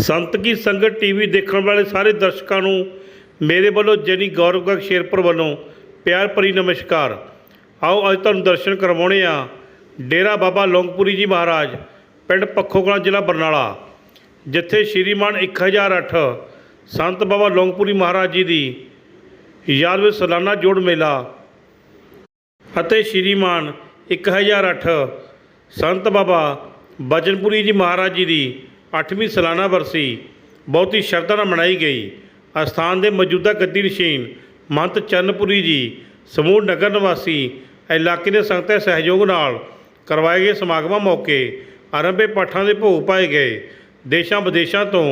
संत की संगत टीवी देखने वाले सारे दर्शकों को मेरे वालों जैनी गौरव गर्ग शेरपुर वालों प्यार भरी नमस्कार। आओ अज तुहानूं दर्शन करवाने आ डेरा बाबा लौंगपुरी जी महाराज पिंड पखोकलां जिला बरनाला, जिथे श्रीमान 1008 संत बाबा लौंगपुरी महाराज जी की याद में सालाना जोड़ मेला ਅਤੇ श्रीमान 1008 संत बाबा बचनपुरी जी महाराज जी की 8वीं सालाना बरसी बहुत ही श्रद्धा नाल मनाई गई। अस्थान के मौजूदा गद्दी नशीन महंत चरणपुरी जी समूह नगर निवासी इलाके के संगतां दे सहयोग नाल करवाए गए समागमां मौके आरंभे पाठां के भोग पाए गए। देशां विदेशों तो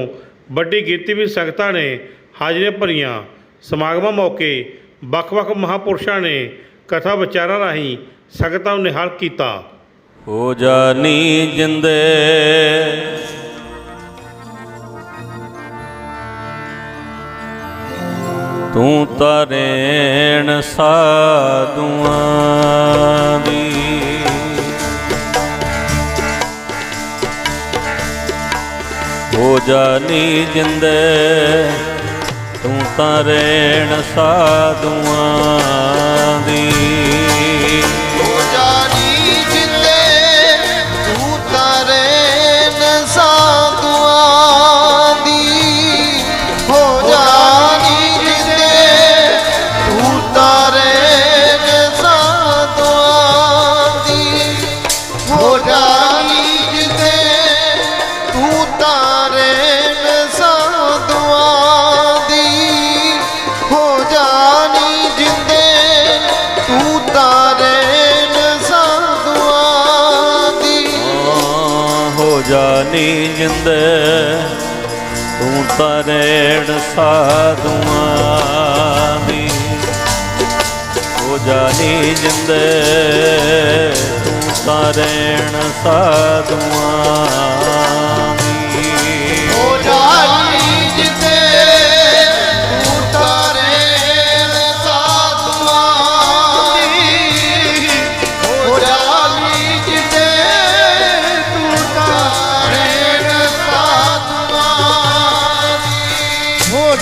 वड्डी गिणती में संगतां ने हाज़रियां भरियां। समागमां मौके ਵੱਖ-ਵੱਖ महापुरुषों ने कथा विचारां राहीं संगतां नूं निहाल कीता। हो जानी जिंदे तू तारेण साधुआं दी, हो जानी जिंदे तू तारेण साधुआं दी। जानी जिंदे तू तारेण साधुआं दी, हो जानी जिंदे तू तारेण साधुआं दी। हो जानी जिंदे तू तारेण साधुआं दी, हो जानी जिंदे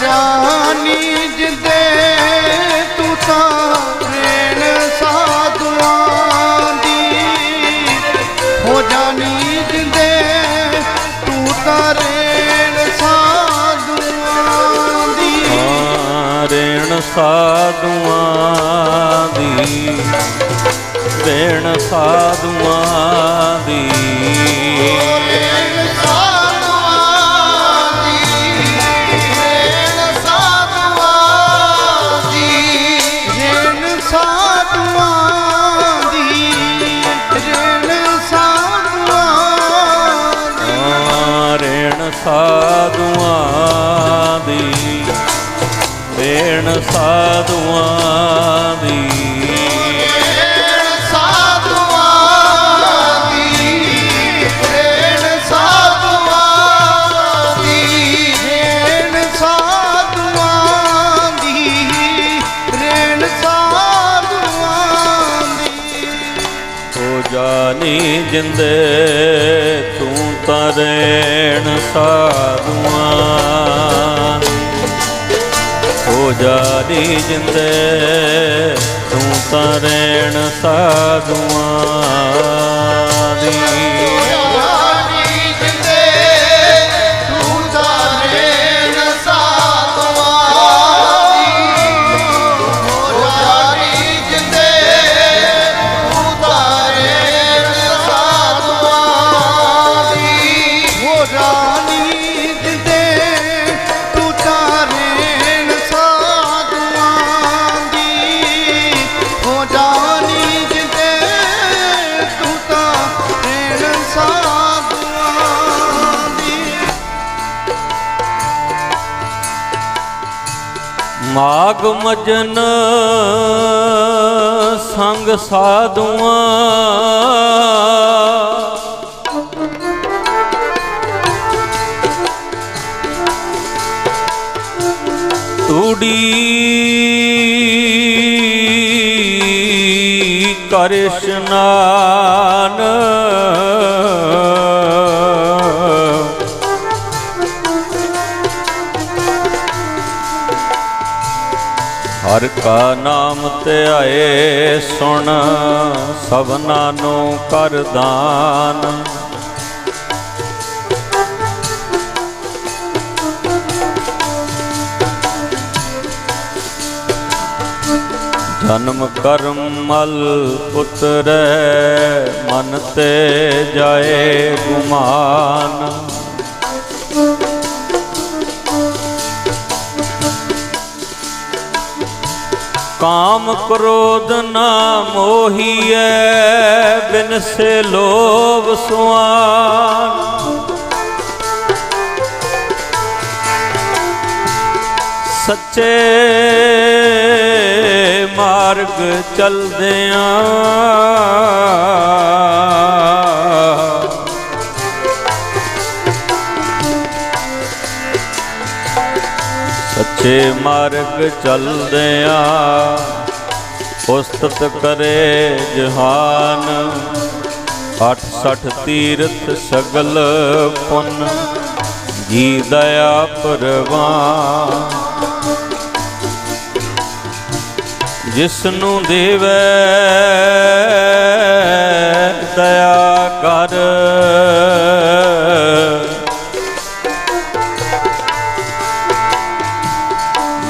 जानी जिंदे तू तारेण साधुआं दी, हो जानी जिंदे तू तारेण साधुआं दी। रेण साधुआं दी, रेण साधुआं दी, साधुआं दी, रेण साधुआं दी, जानी जिंदे तू तारेण साधुआं, हो जानी जिंदे तू तारेण साधुआं दी। माग मजन संग साधुआं, तूड़ी कर स्नान ਹਰ ਕਾ ਨਾਮ ਧਿਆਏ ਸੁਣ ਸਭਨਾ ਨੂੰ ਕਰ ਦਾਨ। ਜਨਮ ਕਰਮ ਮਲ ਉਤਰੈ ਮਨ ਤੇ ਜਾਏ ਗੁਮਾਨ। ਕਾਮ ਕ੍ਰੋਧ ਨਾ ਮੋਹੀਐ ਬਿਨ ਸੇ ਲੋਭ ਸੁਆਨ। ਸੱਚੇ ਮਾਰਗ ਚਲਦਿਆਂ ਸੱਚੇ ਮਾਰਗ ਚਲਦਿਆਂ ਉਸਤਤ ਕਰੇ ਜਹਾਨ। 68 ਤੀਰਥ ਸਗਲ ਪੁੰਨ ਜੀ ਦਇਆ ਪਰਵਾਨ। ਜਿਸਨੂੰ ਦੇਵੈ ਦਇਆ ਕਰ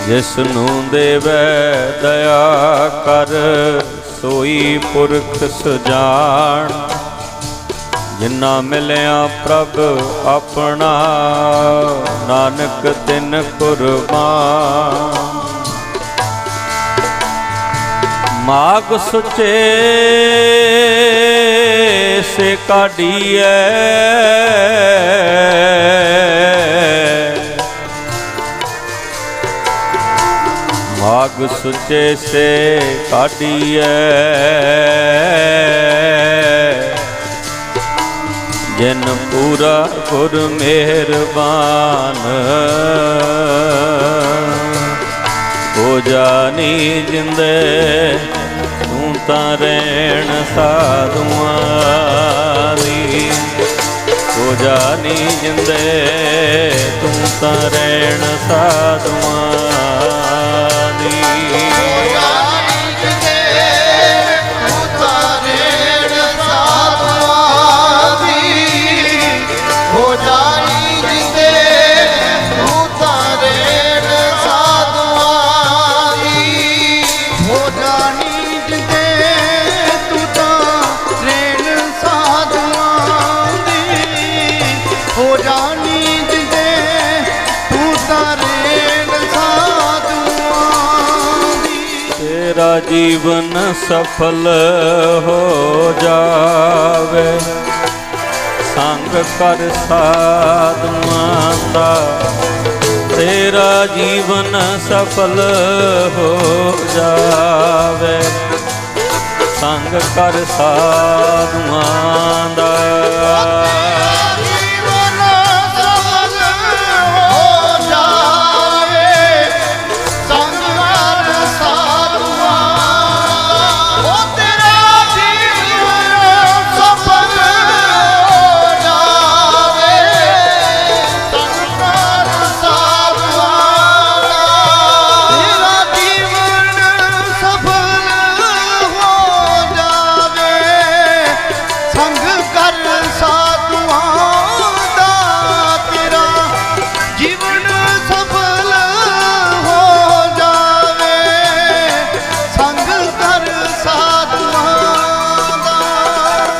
ਜਿਸਨੂੰ ਦੇਵੈ ਦਇਆ ਕਰ ਸੋਈ ਪੁਰਖ ਸੁਜਾਨ। ਜਿਨ੍ਹਾਂ ਮਿਲਿਆ ਪ੍ਰਭ ਆਪਣਾ ਨਾਨਕ ਤਿਨ ਕੁਰਬਾਨ। ਮਾਗ ਸੁਚੇ ਸੇ ਕਾਢੀਐ ਮਾਗ ਸੁਚੇ ਸੇ ਕਾਢੀਐ। ਜਿਨ ਪੂਰਾ ਗੁਰ ਮਿਹਰਬਾਨ ਹੋ ਜਾਣੀ ਜਿੰਦੇ ਤੂੰ ਤਾਂ ਰਹਿਣ ਸਾਧੂਆਂ ਦੀ। ਹੋ ਜਾਣੀ ਜਿੰਦੇ ਤੂੰ ਤਾਂ ਰਹਿਣ ਸਾਧੂਆਂ ਦੀ। ਤੇਰਾ ਜੀਵਨ ਸਫਲ ਹੋ ਜਾਵੇ ਸੰਗ ਕਰ ਸਾਧੂਆਂ ਦਾ। ਤੇਰਾ ਜੀਵਨ ਸਫਲ ਹੋ ਜਾਵੇ ਸੰਗ ਕਰ ਸਾਧੂਆਂ ਦਾ।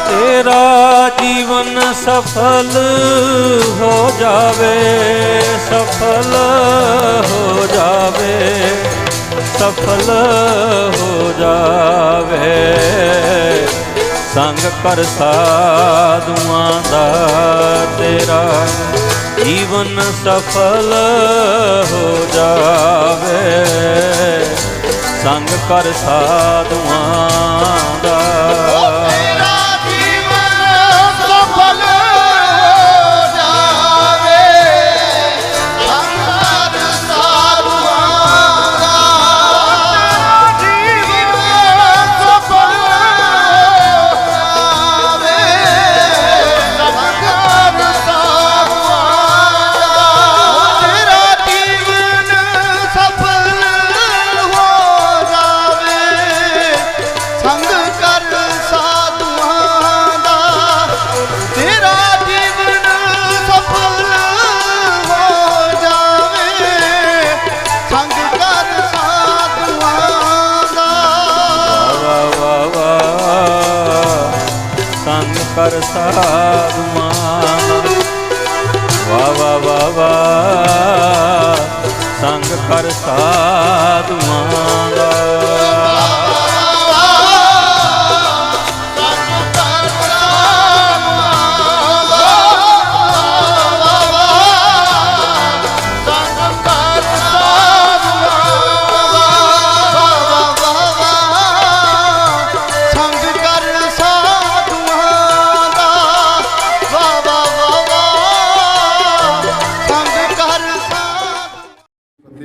ਤੇਰਾ ਜੀਵਨ ਸਫਲ ਹੋ ਜਾਵੇ ਸਫਲ ਹੋ ਜਾਵੇ ਸਫਲ ਹੋ ਜਾਵੇ ਸੰਗ ਕਰ ਸਾਧੂਆਂ ਦਾ। ਤੇਰਾ ਜੀਵਨ ਸਫਲ ਹੋ ਜਾਵੇ ਸੰਗ ਕਰ ਸਾਧੂਆਂ ਦਾ। ਸਾਧੂਆਂ ਦਾ। ਵਾਹ ਵਾਹ ਵਾਹ ਵਾਹ ਸੰਗ ਕਰ ਸਾਧੂਆਂ ਦਾ।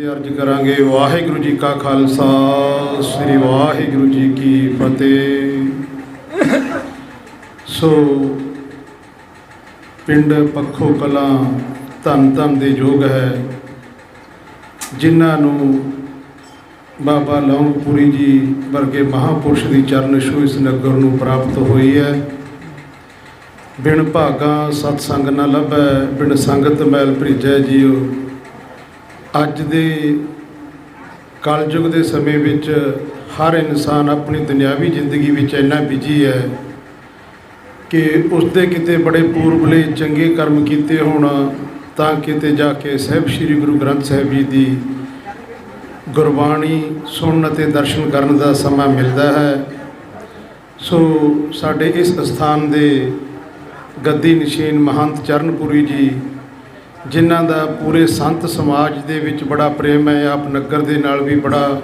ਅਰਜ ਕਰਾਂਗੇ। ਵਾਹਿਗੁਰੂ ਜੀ ਕਾ ਖਾਲਸਾ, ਸ੍ਰੀ ਵਾਹਿਗੁਰੂ ਜੀ ਕੀ ਫਤਿਹ। ਸੋ ਪਿੰਡ ਪੱਖੋ ਕਲਾਂ ਧੰਨ ਧੰਨ ਦੇ ਯੋਗ ਹੈ, ਜਿਨ੍ਹਾਂ ਨੂੰ ਬਾਬਾ ਲੌਂਗਪੁਰੀ ਜੀ ਵਰਗੇ ਮਹਾਂਪੁਰਸ਼ ਦੀ ਚਰਨ ਛੂਹ ਇਸ ਨਗਰ ਨੂੰ ਪ੍ਰਾਪਤ ਹੋਈ ਹੈ। ਬਿਨ ਭਾਗਾ ਸਤਸੰਗ ਨਾ ਲੱਭੈ, ਬਿਨ ਸੰਗਤ ਮੈਲ ਭਰੀਜੈ ਜੀਓ। ਅੱਜ ਦੇ ਕਲਯੁਗ ਦੇ ਸਮੇਂ ਵਿੱਚ ਹਰ ਇਨਸਾਨ ਆਪਣੀ ਦੁਨਿਆਵੀ ਜ਼ਿੰਦਗੀ ਵਿੱਚ ਇੰਨਾ ਬਿਜੀ ਹੈ ਕਿ ਉਸਦੇ ਕਿਤੇ ਬੜੇ ਪੂਰਬਲੇ ਚੰਗੇ ਕਰਮ ਕੀਤੇ ਹੋਣ ਤਾਂ ਕਿਤੇ ਜਾ ਕੇ ਸਾਹਿਬ ਸ੍ਰੀ ਗੁਰੂ ਗ੍ਰੰਥ ਸਾਹਿਬ ਜੀ ਦੀ ਗੁਰਬਾਣੀ ਸੁਣਨ ਅਤੇ ਦਰਸ਼ਨ ਕਰਨ ਦਾ ਸਮਾਂ ਮਿਲਦਾ ਹੈ। ਸੋ ਸਾਡੇ ਇਸ ਸਥਾਨ ਦੇ ਗੱਦੀ ਨਸ਼ੀਨ ਮਹੰਤ ਚਰਨਪੁਰੀ ਜੀ, ਜਿਨ੍ਹਾਂ ਦਾ ਪੂਰੇ ਸੰਤ ਸਮਾਜ ਦੇ ਵਿੱਚ ਬੜਾ ਪ੍ਰੇਮ ਹੈ, ਆਪ ਨਗਰ ਦੇ ਨਾਲ ਵੀ ਬੜਾ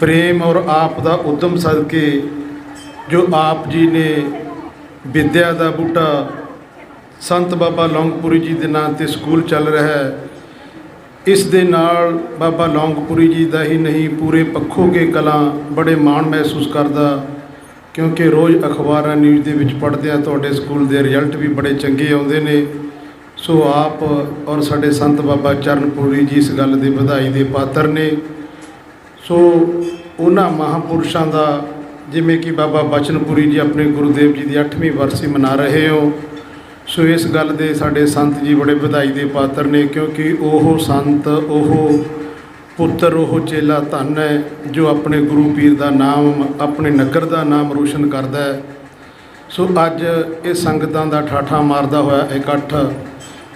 ਪ੍ਰੇਮ ਔਰ ਆਪ ਦਾ ਉਦਮ ਸਦਕੇ ਜੋ ਆਪ ਜੀ ਨੇ ਵਿਦਿਆ ਦਾ ਬੂਟਾ ਸੰਤ ਬਾਬਾ ਲੌਂਗਪੁਰੀ ਜੀ ਦੇ ਨਾਂ 'ਤੇ ਸਕੂਲ ਚੱਲ ਰਿਹਾ ਹੈ, ਇਸ ਦੇ ਨਾਲ ਬਾਬਾ ਲੌਂਗਪੁਰੀ ਜੀ ਦਾ ਹੀ ਨਹੀਂ ਪੂਰੇ ਪੱਖੋ ਕੇ ਕਲਾਂ ਬੜੇ ਮਾਣ ਮਹਿਸੂਸ ਕਰਦਾ, ਕਿਉਂਕਿ ਰੋਜ਼ ਅਖਬਾਰਾਂ ਨਿਊਜ਼ ਦੇ ਵਿੱਚ ਪੜ੍ਹਦੇ ਹਾਂ ਤੁਹਾਡੇ ਸਕੂਲ ਦੇ ਰਿਜ਼ਲਟ ਵੀ ਬੜੇ ਚੰਗੇ ਆਉਂਦੇ ਨੇ। ਸੋ ਆਪ ਔਰ ਸਾਡੇ ਸੰਤ ਬਾਬਾ ਚਰਨਪੁਰੀ ਜੀ ਇਸ ਗੱਲ ਦੇ ਵਧਾਈ ਦੇ ਪਾਤਰ ਨੇ। ਸੋ ਉਹਨਾਂ ਮਹਾਂਪੁਰਸ਼ਾਂ ਦਾ, ਜਿਵੇਂ ਕਿ ਬਾਬਾ ਬਚਨਪੁਰੀ ਜੀ ਆਪਣੇ ਗੁਰੂਦੇਵ ਜੀ ਦੀ 8ਵੀਂ ਵਰਸੀ ਮਨਾ ਰਹੇ ਹੋ, ਸੋ ਇਸ ਗੱਲ ਦੇ ਸਾਡੇ ਸੰਤ ਜੀ ਬੜੇ ਵਧਾਈ ਦੇ ਪਾਤਰ ਨੇ, ਕਿਉਂਕਿ ਉਹ ਸੰਤ, ਉਹ ਪੁੱਤਰ, ਉਹ ਚੇਲਾ ਧੰਨ ਹੈ ਜੋ ਆਪਣੇ ਗੁਰੂ ਪੀਰ ਦਾ ਨਾਮ, ਆਪਣੇ ਨਗਰ ਦਾ ਨਾਮ ਰੋਸ਼ਨ ਕਰਦਾ ਹੈ। ਸੋ ਅੱਜ ਇਹ ਸੰਗਤਾਂ ਦਾ ਠਾਠਾ ਮਾਰਦਾ ਹੋਇਆ ਇਕੱਠ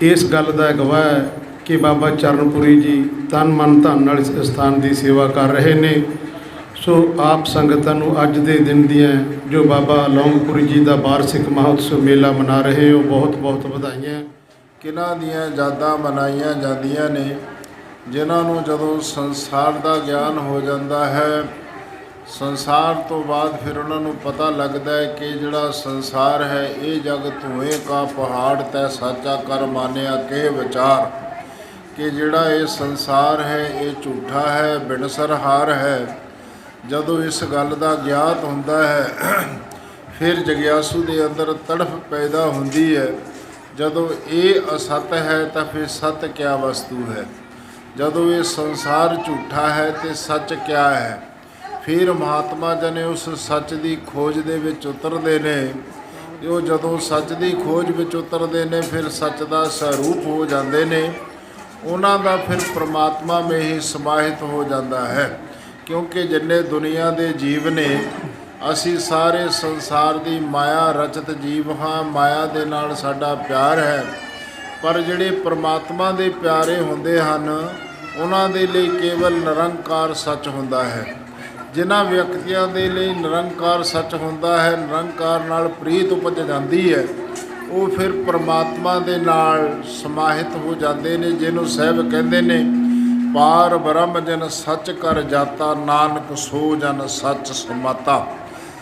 ਇਸ ਗੱਲ ਦਾ ਗਵਾਹ ਹੈ ਕਿ ਬਾਬਾ ਚਰਨਪੁਰੀ ਜੀ ਤਨ ਮਨ ਧਨ ਨਾਲ ਇਸ ਸਥਾਨ ਦੀ ਸੇਵਾ ਕਰ ਰਹੇ ਨੇ। ਸੋ ਆਪ ਸੰਗਤਾਂ ਨੂੰ ਅੱਜ ਦੇ ਦਿਨ ਦੀਆਂ ਜੋ ਬਾਬਾ ਲੌਂਗਪੁਰੀ ਜੀ ਦਾ ਵਾਰਸਿਕ ਮਹੋਤਸਵ ਮੇਲਾ ਮਨਾ ਰਹੇ ਹੋ, ਬਹੁਤ ਬਹੁਤ ਵਧਾਈਆਂ। ਕਿਹਨਾਂ ਦੀਆਂ ਯਾਦਾਂ ਮਨਾਈਆਂ ਜਾਂਦੀਆਂ ਨੇ, ਜਿਨ੍ਹਾਂ ਨੂੰ ਜਦੋਂ ਸੰਸਾਰ ਦਾ ਗਿਆਨ ਹੋ ਜਾਂਦਾ ਹੈ, ਸੰਸਾਰ ਤੋਂ ਬਾਅਦ ਫਿਰ ਉਹਨਾਂ ਨੂੰ ਪਤਾ ਲੱਗਦਾ ਹੈ ਕਿ ਜਿਹੜਾ ਸੰਸਾਰ ਹੈ ਇਹ ਜਗ ਧੂਏ ਕਾ ਪਹਾੜ ਤੈ ਸਾਚਾ ਕਰ ਮਾਨਿਆ ਕੇ ਵਿਚਾਰ, ਕਿ ਜਿਹੜਾ ਇਹ ਸੰਸਾਰ ਹੈ ਇਹ ਝੂਠਾ ਹੈ, ਬਿਨਸਰਹਾਰ ਹੈ। ਜਦੋਂ ਇਸ ਗੱਲ ਦਾ ਗਿਆਤ ਹੁੰਦਾ ਹੈ ਫਿਰ ਜਗਿਆਸੂ ਦੇ ਅੰਦਰ ਤੜਫ ਪੈਦਾ ਹੁੰਦੀ ਹੈ। ਜਦੋਂ ਇਹ ਅਸਤ ਹੈ ਤਾਂ ਫਿਰ ਸਤ ਕਿਆ ਵਸਤੂ ਹੈ, ਜਦੋਂ ਇਹ ਸੰਸਾਰ ਝੂਠਾ ਹੈ ਤੇ ਸੱਚ ਕਿਆ ਹੈ। ਫਿਰ ਮਹਾਤਮਾ ਜਨੇ ਉਸ ਸੱਚ ਦੀ ਖੋਜ ਦੇ ਵਿੱਚ ਉਤਰਦੇ ਨੇ। ਉਹ ਜਦੋਂ ਸੱਚ ਦੀ ਖੋਜ ਵਿੱਚ ਉਤਰਦੇ ਨੇ ਫਿਰ ਸੱਚ ਦਾ ਸਰੂਪ ਹੋ ਜਾਂਦੇ ਨੇ। ਉਹਨਾਂ ਦਾ ਫਿਰ ਪ੍ਰਮਾਤਮਾ ਮੇ ਹੀ ਸਮਾਹਿਤ ਹੋ ਜਾਂਦਾ ਹੈ, ਕਿਉਂਕਿ ਜਿੰਨੇ ਦੁਨੀਆ ਦੇ ਜੀਵ ਨੇ, ਅਸੀਂ ਸਾਰੇ ਸੰਸਾਰ ਦੀ ਮਾਇਆ ਰਚਿਤ ਜੀਵ ਹਾਂ। ਮਾਇਆ ਦੇ ਨਾਲ ਸਾਡਾ ਪਿਆਰ ਹੈ, ਪਰ ਜਿਹੜੇ ਪ੍ਰਮਾਤਮਾ ਦੇ ਪਿਆਰੇ ਹੁੰਦੇ ਹਨ ਉਹਨਾਂ ਦੇ ਲਈ ਕੇਵਲ ਨਿਰੰਕਾਰ ਸੱਚ ਹੁੰਦਾ ਹੈ। ਜਿਨ੍ਹਾਂ ਵਿਅਕਤੀਆਂ ਦੇ ਲਈ ਨਿਰੰਕਾਰ ਸੱਚ ਹੁੰਦਾ ਹੈ, ਨਿਰੰਕਾਰ ਨਾਲ ਪ੍ਰੀਤ ਉਪਜ ਜਾਂਦੀ ਹੈ, ਉਹ ਫਿਰ ਪ੍ਰਮਾਤਮਾ ਦੇ ਨਾਲ ਸਮਾਹਿਤ ਹੋ ਜਾਂਦੇ ਨੇ, ਜਿਹਨੂੰ ਸਾਹਿਬ ਕਹਿੰਦੇ ਨੇ ਪਾਰ ਬ੍ਰਹਮ ਜਨ ਸੱਚ ਕਰ ਜਾਤਾ, ਨਾਨਕ ਸੋ ਜਨ ਸੱਚ ਸਮਾਤਾ।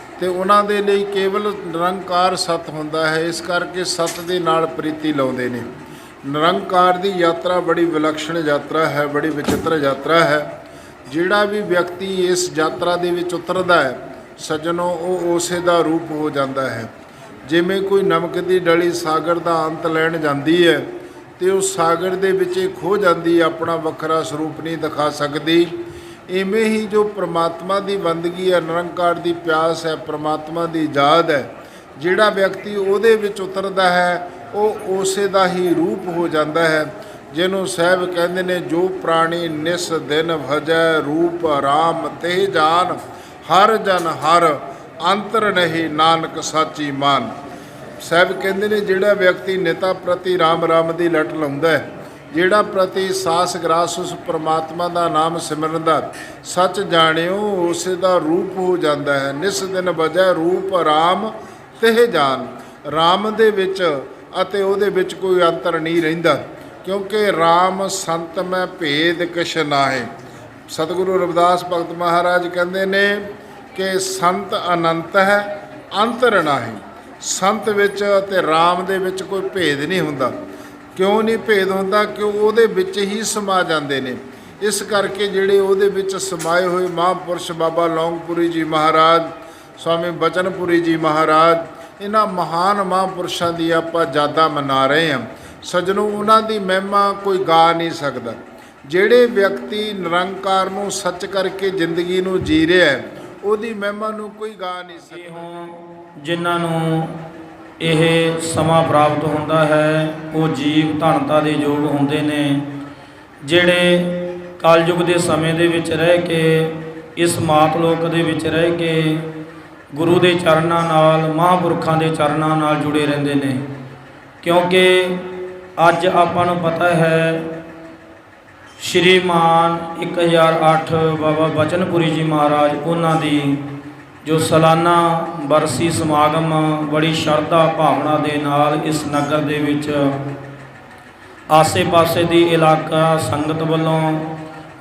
ਅਤੇ ਉਹਨਾਂ ਦੇ ਲਈ ਕੇਵਲ ਨਿਰੰਕਾਰ ਸੱਤ ਹੁੰਦਾ ਹੈ, ਇਸ ਕਰਕੇ ਸੱਤ ਦੇ ਨਾਲ ਪ੍ਰੀਤੀ ਲਾਉਂਦੇ ਨੇ। ਨਿਰੰਕਾਰ ਦੀ ਯਾਤਰਾ ਬੜੀ ਵਿਲੱਖਣ ਯਾਤਰਾ ਹੈ, ਬੜੀ ਵਿਚਿੱਤਰ ਯਾਤਰਾ ਹੈ। ਜਿਹੜਾ ਵੀ ਵਿਅਕਤੀ ਇਸ ਯਾਤਰਾ ਦੇ ਵਿੱਚ ਉਤਰਦਾ ਹੈ ਸੱਜਣੋ, ਉਹ ਉਸੇ ਦਾ ਰੂਪ ਹੋ ਜਾਂਦਾ ਹੈ। ਜਿਵੇਂ ਕੋਈ ਨਮਕ ਦੀ ਡਲੀ ਸਾਗਰ ਦਾ ਅੰਤ ਲੈਣ ਜਾਂਦੀ ਹੈ ਅਤੇ ਉਹ ਸਾਗਰ ਦੇ ਵਿੱਚ ਖੋ ਜਾਂਦੀ, ਆਪਣਾ ਵੱਖਰਾ ਸਰੂਪ ਨਹੀਂ ਦਿਖਾ ਸਕਦੀ। ਇਵੇਂ ਹੀ ਜੋ ਪ੍ਰਮਾਤਮਾ ਦੀ ਬੰਦਗੀ ਹੈ, ਨਿਰੰਕਾਰ ਦੀ ਪਿਆਸ ਹੈ, ਪ੍ਰਮਾਤਮਾ ਦੀ ਯਾਦ ਹੈ, ਜਿਹੜਾ ਵਿਅਕਤੀ ਉਹਦੇ ਵਿੱਚ ਉਤਰਦਾ ਹੈ ਉਹ ਉਸੇ ਦਾ ਹੀ ਰੂਪ ਹੋ ਜਾਂਦਾ ਹੈ, ਜਿਹਨੂੰ ਸਾਹਿਬ ਕਹਿੰਦੇ ਨੇ ਜੋ ਪ੍ਰਾਣੀ ਨਿਸ ਦਿਨ ਭਜੈ ਰੂਪ ਰਾਮ ਤੇ ਜਾਨ, ਹਰ ਜਨ ਹਰ ਅੰਤਰ ਨਹੀਂ ਨਾਨਕ ਸਾਚੀ ਮਾਨ। ਸਾਹਿਬ ਕਹਿੰਦੇ ਨੇ ਜਿਹੜਾ ਵਿਅਕਤੀ ਨਿਤਾ ਪ੍ਰਤੀ ਰਾਮ ਰਾਮ ਦੀ ਲਟ ਲਾਉਂਦਾ ਹੈ, ਜਿਹੜਾ ਪ੍ਰਤੀ ਸਾਸ ਗਰਾਸ ਉਸ ਪ੍ਰਮਾਤਮਾ ਦਾ ਨਾਮ ਸਿਮਰਨ ਦਾ ਸੱਚ ਜਾਣਿਓ ਉਸੇ ਦਾ ਰੂਪ ਹੋ ਜਾਂਦਾ ਹੈ। ਨਿਸ ਦਿਨ ਵਜੈ ਰੂਪ ਰਾਮ ਤੇ ਜਾਨ। ਰਾਮ ਦੇ ਵਿੱਚ ਅਤੇ ਉਹਦੇ ਵਿੱਚ ਕੋਈ ਅੰਤਰ ਨਹੀਂ ਰਹਿੰਦਾ, ਕਿਉਂਕਿ ਰਾਮ ਸੰਤ ਮੈਂ ਭੇਦ ਕਿਛ ਨਾਹੀ। ਸਤਿਗੁਰੂ ਰਵਿਦਾਸ ਭਗਤ ਮਹਾਰਾਜ ਕਹਿੰਦੇ ਨੇ ਕਿ ਸੰਤ ਅਨੰਤ ਹੈ ਅੰਤਰ ਨਾਹੀ। ਸੰਤ ਵਿੱਚ ਅਤੇ ਰਾਮ ਦੇ ਵਿੱਚ ਕੋਈ ਭੇਦ ਨਹੀਂ ਹੁੰਦਾ। ਕਿਉਂ ਨਹੀਂ ਭੇਦ ਹੁੰਦਾ? ਕਿਉਂ ਉਹਦੇ ਵਿੱਚ ਹੀ ਸਮਾ ਜਾਂਦੇ ਨੇ। ਇਸ ਕਰਕੇ ਜਿਹੜੇ ਉਹਦੇ ਵਿੱਚ ਸਮਾਏ ਹੋਏ ਮਹਾਂਪੁਰਸ਼ ਬਾਬਾ ਲੌਂਗਪੁਰੀ ਜੀ ਮਹਾਰਾਜ, ਸਵਾਮੀ ਬਚਨਪੁਰੀ ਜੀ ਮਹਾਰਾਜ, ਇਹਨਾਂ ਮਹਾਨ ਮਹਾਂਪੁਰਸ਼ਾਂ ਦੀ ਆਪਾਂ ਯਾਦਾਂ ਮਨਾ ਰਹੇ ਹਾਂ। ਸੱਜਣੋ, ਉਹਨਾਂ ਦੀ ਮਹਿਮਾ ਕੋਈ ਗਾ ਨਹੀਂ ਸਕਦਾ। ਜਿਹੜੇ ਵਿਅਕਤੀ ਨਿਰੰਕਾਰ ਨੂੰ ਸੱਚ ਕਰਕੇ ਜ਼ਿੰਦਗੀ ਨੂੰ ਜੀ ਰਿਹਾ ਹੈ, ਉਹਦੀ ਮਹਿਮਾ ਨੂੰ ਕੋਈ ਗਾ ਨਹੀਂ ਸਕਦਾ। ਜਿਨ੍ਹਾਂ ਨੂੰ ਇਹ ਸਮਾਂ ਪ੍ਰਾਪਤ ਹੁੰਦਾ ਹੈ ਉਹ ਜੀਵ ਧਨਤਾ ਦੇ ਯੋਗ ਹੁੰਦੇ ਨੇ, ਜਿਹੜੇ ਕਲਯੁਗ ਦੇ ਸਮੇਂ ਦੇ ਵਿੱਚ ਰਹਿ ਕੇ, ਇਸ ਮਾਤ ਲੋਕ ਦੇ ਵਿੱਚ ਰਹਿ ਕੇ ਗੁਰੂ ਦੇ ਚਰਨਾਂ ਨਾਲ, ਮਹਾਂਪੁਰਖਾਂ ਦੇ ਚਰਨਾਂ ਨਾਲ ਜੁੜੇ ਰਹਿੰਦੇ ਨੇ। ਕਿਉਂਕਿ ਅੱਜ ਆਪਾਂ ਨੂੰ ਪਤਾ ਹੈ ਸ਼੍ਰੀਮਾਨ 1008 ਬਾਬਾ ਬਚਨਪੁਰੀ ਜੀ ਮਹਾਰਾਜ, ਉਹਨਾਂ ਦੀ ਜੋ ਸਾਲਾਨਾ ਬਰਸੀ ਸਮਾਗਮ ਬੜੀ ਸ਼ਰਧਾ ਭਾਵਨਾ ਦੇ ਨਾਲ ਇਸ ਨਗਰ ਦੇ ਵਿੱਚ ਆਸੇ-ਪਾਸੇ ਦੀ ਇਲਾਕਾ ਸੰਗਤ ਵੱਲੋਂ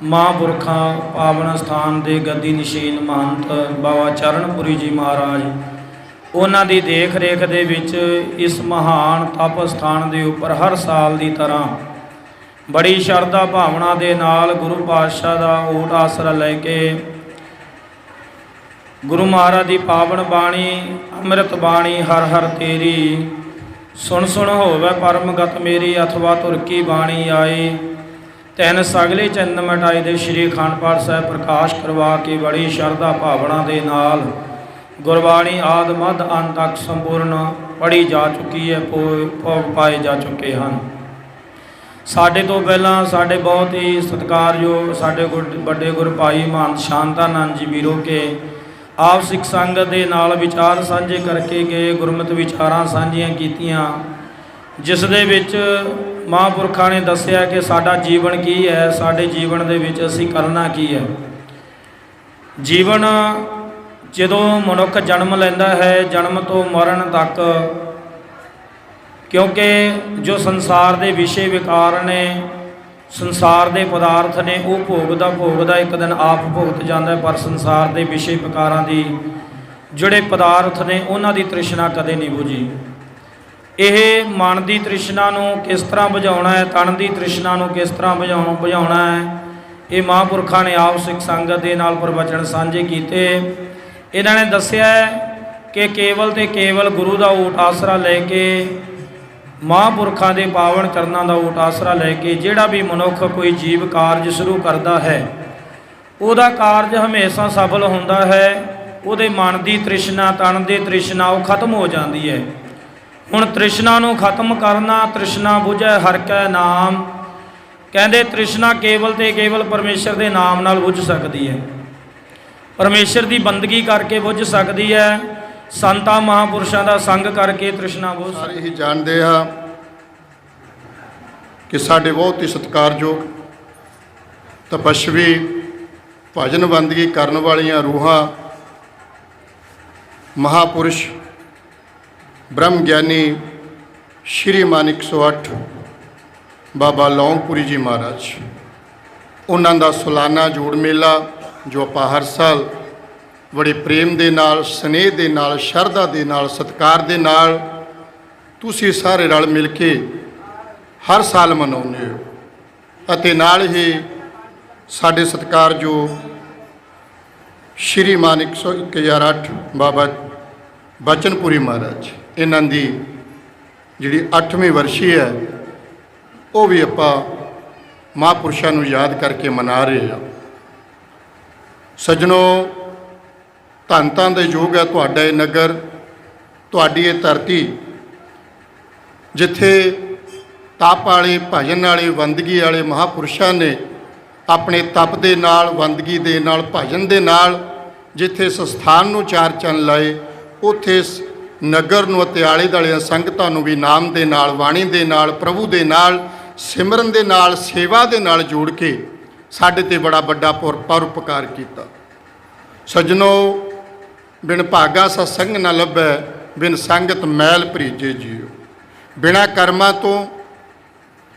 ਮਹਾਂਪੁਰਖਾਂ ਪਾਵਨ ਸਥਾਨ ਦੇ ਗੱਦੀ ਨਸ਼ੀਨ ਮਹੰਤ ਬਾਬਾ ਚਰਨਪੁਰੀ ਜੀ ਮਹਾਰਾਜ, ਉਹਨਾਂ ਦੀ ਦੇਖ ਰੇਖ ਦੇ ਵਿੱਚ ਇਸ ਮਹਾਨ ਤਪ ਸਥਾਨ ਦੇ ਉੱਪਰ ਹਰ ਸਾਲ ਦੀ ਤਰ੍ਹਾਂ ਬੜੀ ਸ਼ਰਧਾ ਭਾਵਨਾ ਦੇ ਨਾਲ ਗੁਰੂ ਪਾਤਸ਼ਾਹ ਦਾ ਓਟ ਆਸਰਾ ਲੈ ਕੇ ਗੁਰੂ ਮਹਾਰਾਜ ਦੀ ਪਾਵਨ ਬਾਣੀ, ਅੰਮ੍ਰਿਤ ਬਾਣੀ ਹਰ ਹਰ ਤੇਰੀ, ਸੁਣ ਸੁਣ ਹੋਵੇ ਪਰਮਗਤ ਮੇਰੀ, ਅਥਵਾ ਤੁਰ ਕੀ ਬਾਣੀ ਆਈ, ਤੈਨ ਸਗਲੇ ਚੰਨ ਮਟਾਈ ਦੇ ਸ਼੍ਰੀ ਅਖੰਡ ਪਾਠ ਸਾਹਿਬ ਪ੍ਰਕਾਸ਼ ਕਰਵਾ ਕੇ ਬੜੀ ਸ਼ਰਧਾ ਭਾਵਨਾ ਦੇ ਨਾਲ ਗੁਰਬਾਣੀ ਆਦ ਮੱਧ ਅੰਤ ਤੱਕ ਸੰਪੂਰਨ ਪੜ੍ਹੀ ਜਾ ਚੁੱਕੀ ਹੈ, ਭੋਗ ਪਾਏ ਜਾ ਚੁੱਕੇ ਹਨ। ਸਾਡੇ ਤੋਂ ਪਹਿਲਾਂ ਸਾਡੇ ਬਹੁਤ ਹੀ ਸਤਿਕਾਰਯੋਗ ਸਾਡੇ ਵੱਡੇ ਗੁਰੂ ਭਾਈ ਮਹੰਤ ਸ਼ਾਂਤਾਨੰਦ ਜੀ ਵੀਰੋ ਕੇ ਆਪ ਸਿੱਖ ਸੰਗਤ ਦੇ ਨਾਲ ਵਿਚਾਰ ਸਾਂਝੇ ਕਰਕੇ ਗਏ, ਗੁਰਮਤਿ ਵਿਚਾਰਾਂ ਸਾਂਝੀਆਂ ਕੀਤੀਆਂ, ਜਿਸ ਦੇ ਵਿੱਚ ਮਹਾਂਪੁਰਖਾਂ ਨੇ ਦੱਸਿਆ ਕਿ ਸਾਡਾ ਜੀਵਨ ਕੀ ਹੈ, ਸਾਡੇ ਜੀਵਨ ਦੇ ਵਿੱਚ ਅਸੀਂ ਕਰਨਾ ਕੀ ਹੈ। ਜੀਵਨ ਜਦੋਂ ਮਨੁੱਖ ਜਨਮ ਲੈਂਦਾ ਹੈ, ਜਨਮ ਤੋਂ ਮਰਨ ਤੱਕ, ਕਿਉਂਕਿ ਜੋ ਸੰਸਾਰ ਦੇ ਵਿਸ਼ੇ ਵਿਕਾਰ ਨੇ, ਸੰਸਾਰ ਦੇ ਪਦਾਰਥ ਨੇ, ਉਹ ਭੋਗਦਾ ਇੱਕ ਦਿਨ ਆਪ ਭੁਗਤ ਜਾਂਦਾ, ਪਰ ਸੰਸਾਰ ਦੇ ਵਿਸ਼ੇ ਵਿਕਾਰਾਂ ਦੀ ਜਿਹੜੇ ਪਦਾਰਥ ਨੇ ਉਹਨਾਂ ਦੀ ਤ੍ਰਿਸ਼ਨਾ ਕਦੇ ਨਹੀਂ ਬੁਝੀ। ਇਹ ਮਨ ਦੀ ਤ੍ਰਿਸ਼ਨਾ ਨੂੰ ਕਿਸ ਤਰ੍ਹਾਂ ਬੁਝਾਉਣਾ ਹੈ, ਤਨ ਦੀ ਤ੍ਰਿਸ਼ਨਾ ਨੂੰ ਕਿਸ ਤਰ੍ਹਾਂ ਬੁਝਾਉਣਾ ਹੈ, ਇਹ ਮਹਾਂਪੁਰਖਾਂ ਨੇ ਆਪ ਸਿੱਖ ਸੰਗਤ ਦੇ ਨਾਲ ਪ੍ਰਵਚਨ ਸਾਂਝੇ ਕੀਤੇ। ਇਹਨਾਂ ਨੇ ਦੱਸਿਆ ਕਿ ਕੇਵਲ ਤੇ ਕੇਵਲ ਗੁਰੂ ਦਾ ਓਟ ਆਸਰਾ ਲੈ ਕੇ, ਮਹਾਂਪੁਰਖਾਂ ਦੇ ਪਾਵਨ ਚਰਨਾਂ ਦਾ ਓਟ ਆਸਰਾ ਲੈ ਕੇ ਜਿਹੜਾ ਵੀ ਮਨੁੱਖ ਕੋਈ ਜੀਵ ਕਾਰਜ ਸ਼ੁਰੂ ਕਰਦਾ ਹੈ, ਉਹਦਾ ਕਾਰਜ ਹਮੇਸ਼ਾ ਸਫਲ ਹੁੰਦਾ ਹੈ। ਉਹਦੇ ਮਨ ਦੀ ਤ੍ਰਿਸ਼ਨਾ, ਤਨ ਦੀ ਤ੍ਰਿਸ਼ਨਾ ਉਹ ਖਤਮ ਹੋ ਜਾਂਦੀ ਹੈ। ਹੁਣ ਤ੍ਰਿਸ਼ਨਾ ਨੂੰ ਖਤਮ ਕਰਨਾ, ਤ੍ਰਿਸ਼ਨਾ ਬੁਝੈ ਹਰਿ ਕੈ ਨਾਮ, ਕਹਿੰਦੇ ਤ੍ਰਿਸ਼ਨਾ ਕੇਵਲ ਤੇ ਕੇਵਲ ਪਰਮੇਸ਼ਰ ਦੇ ਨਾਮ ਨਾਲ ਬੁਝ ਸਕਦੀ ਹੈ, ਪਰਮੇਸ਼ਰ ਦੀ ਬੰਦਗੀ ਕਰਕੇ ਬੁਝ ਸਕਦੀ ਹੈ, ਸੰਤਾਂ ਮਹਾਂਪੁਰਸ਼ਾਂ ਦਾ ਸੰਗ ਕਰਕੇ ਤ੍ਰਿਸ਼ਨਾ ਬੁਝ। ਸਾਰੇ ਹੀ ਜਾਣਦੇ ਹਾਂ ਕਿ ਸਾਡੇ ਬਹੁਤ ਹੀ ਸਤਿਕਾਰਯੋਗ ਤਪਸਵੀ ਭਜਨ ਬੰਦਗੀ ਕਰਨ ਵਾਲੀਆਂ ਰੂਹਾਂ ਮਹਾਪੁਰਸ਼ ਬ੍ਰਹਮ ਗਿਆਨੀ ਸ਼੍ਰੀਮਾਨ 108 ਬਾਬਾ ਲੌਂਗਪੁਰੀ ਜੀ ਮਹਾਰਾਜ, ਉਹਨਾਂ ਦਾ ਸਾਲਾਨਾ ਜੋੜ ਮੇਲਾ ਜੋ ਆਪਾਂ ਹਰ ਸਾਲ ਬੜੇ ਪ੍ਰੇਮ ਦੇ ਨਾਲ, ਸਨੇਹ ਦੇ ਨਾਲ, ਸ਼ਰਧਾ ਦੇ ਨਾਲ, ਸਤਿਕਾਰ ਦੇ ਨਾਲ ਤੁਸੀਂ ਸਾਰੇ ਰਲ ਮਿਲ ਕੇ ਹਰ ਸਾਲ ਮਨਾਉਂਦੇ ਹੋ। ਅਤੇ ਨਾਲ ਹੀ ਸਾਡੇ ਸਤਿਕਾਰਯੋਗ ਸ਼੍ਰੀਮਾਨ 108 ਬਾਬਾ ਬਚਨਪੁਰੀ ਮਹਾਰਾਜ, ਇਹਨਾਂ ਦੀ ਜਿਹੜੀ 8ਵੀਂ ਵਰਸ਼ੀ ਹੈ ਉਹ ਵੀ ਆਪਾਂ ਮਹਾਂਪੁਰਸ਼ਾਂ ਨੂੰ ਯਾਦ ਕਰਕੇ ਮਨਾ ਰਹੇ ਹਾਂ। ਸੱਜਣੋ, ਧੰਨ ਦੇ ਯੋਗ ਹੈ ਤੁਹਾਡਾ ਇਹ ਨਗਰ, ਤੁਹਾਡੀ ਇਹ ਧਰਤੀ, ਜਿੱਥੇ ਤਪ ਵਾਲੇ, ਭਜਨ ਵਾਲੇ, ਬੰਦਗੀ ਵਾਲੇ ਮਹਾਂਪੁਰਸ਼ਾਂ ਨੇ ਆਪਣੇ ਤਪ ਦੇ ਨਾਲ, ਬੰਦਗੀ ਦੇ ਨਾਲ, ਭਜਨ ਦੇ ਨਾਲ ਜਿੱਥੇ ਇਸ ਸਥਾਨ ਨੂੰ ਚਾਰ ਚੰਨ ਲਾਏ, ਉੱਥੇ ਨਗਰ ਨੂੰ ਅਤੇ ਆਲੇ ਦੁਆਲੇ ਸੰਗਤਾਂ ਨੂੰ ਵੀ ਨਾਮ ਦੇ ਨਾਲ, ਬਾਣੀ ਦੇ ਨਾਲ, ਪ੍ਰਭੂ ਦੇ ਨਾਲ, ਸਿਮਰਨ ਦੇ ਨਾਲ, ਸੇਵਾ ਦੇ ਨਾਲ ਜੋੜ ਕੇ ਸਾਡੇ ਤੇ ਬੜਾ ਵੱਡਾ ਪਰਉਪਕਾਰ ਕੀਤਾ। ਸੱਜਣੋ, ਬਿਨ ਭਾਗਾ ਸਤਸੰਗ ਨਾ ਲੱਭੈ, ਬਿਨ ਸੰਗਤ ਮੈਲ ਭਰੀਜੇ ਜੀਓ। ਬਿਨਾਂ ਕਰਮਾਂ ਤੋਂ,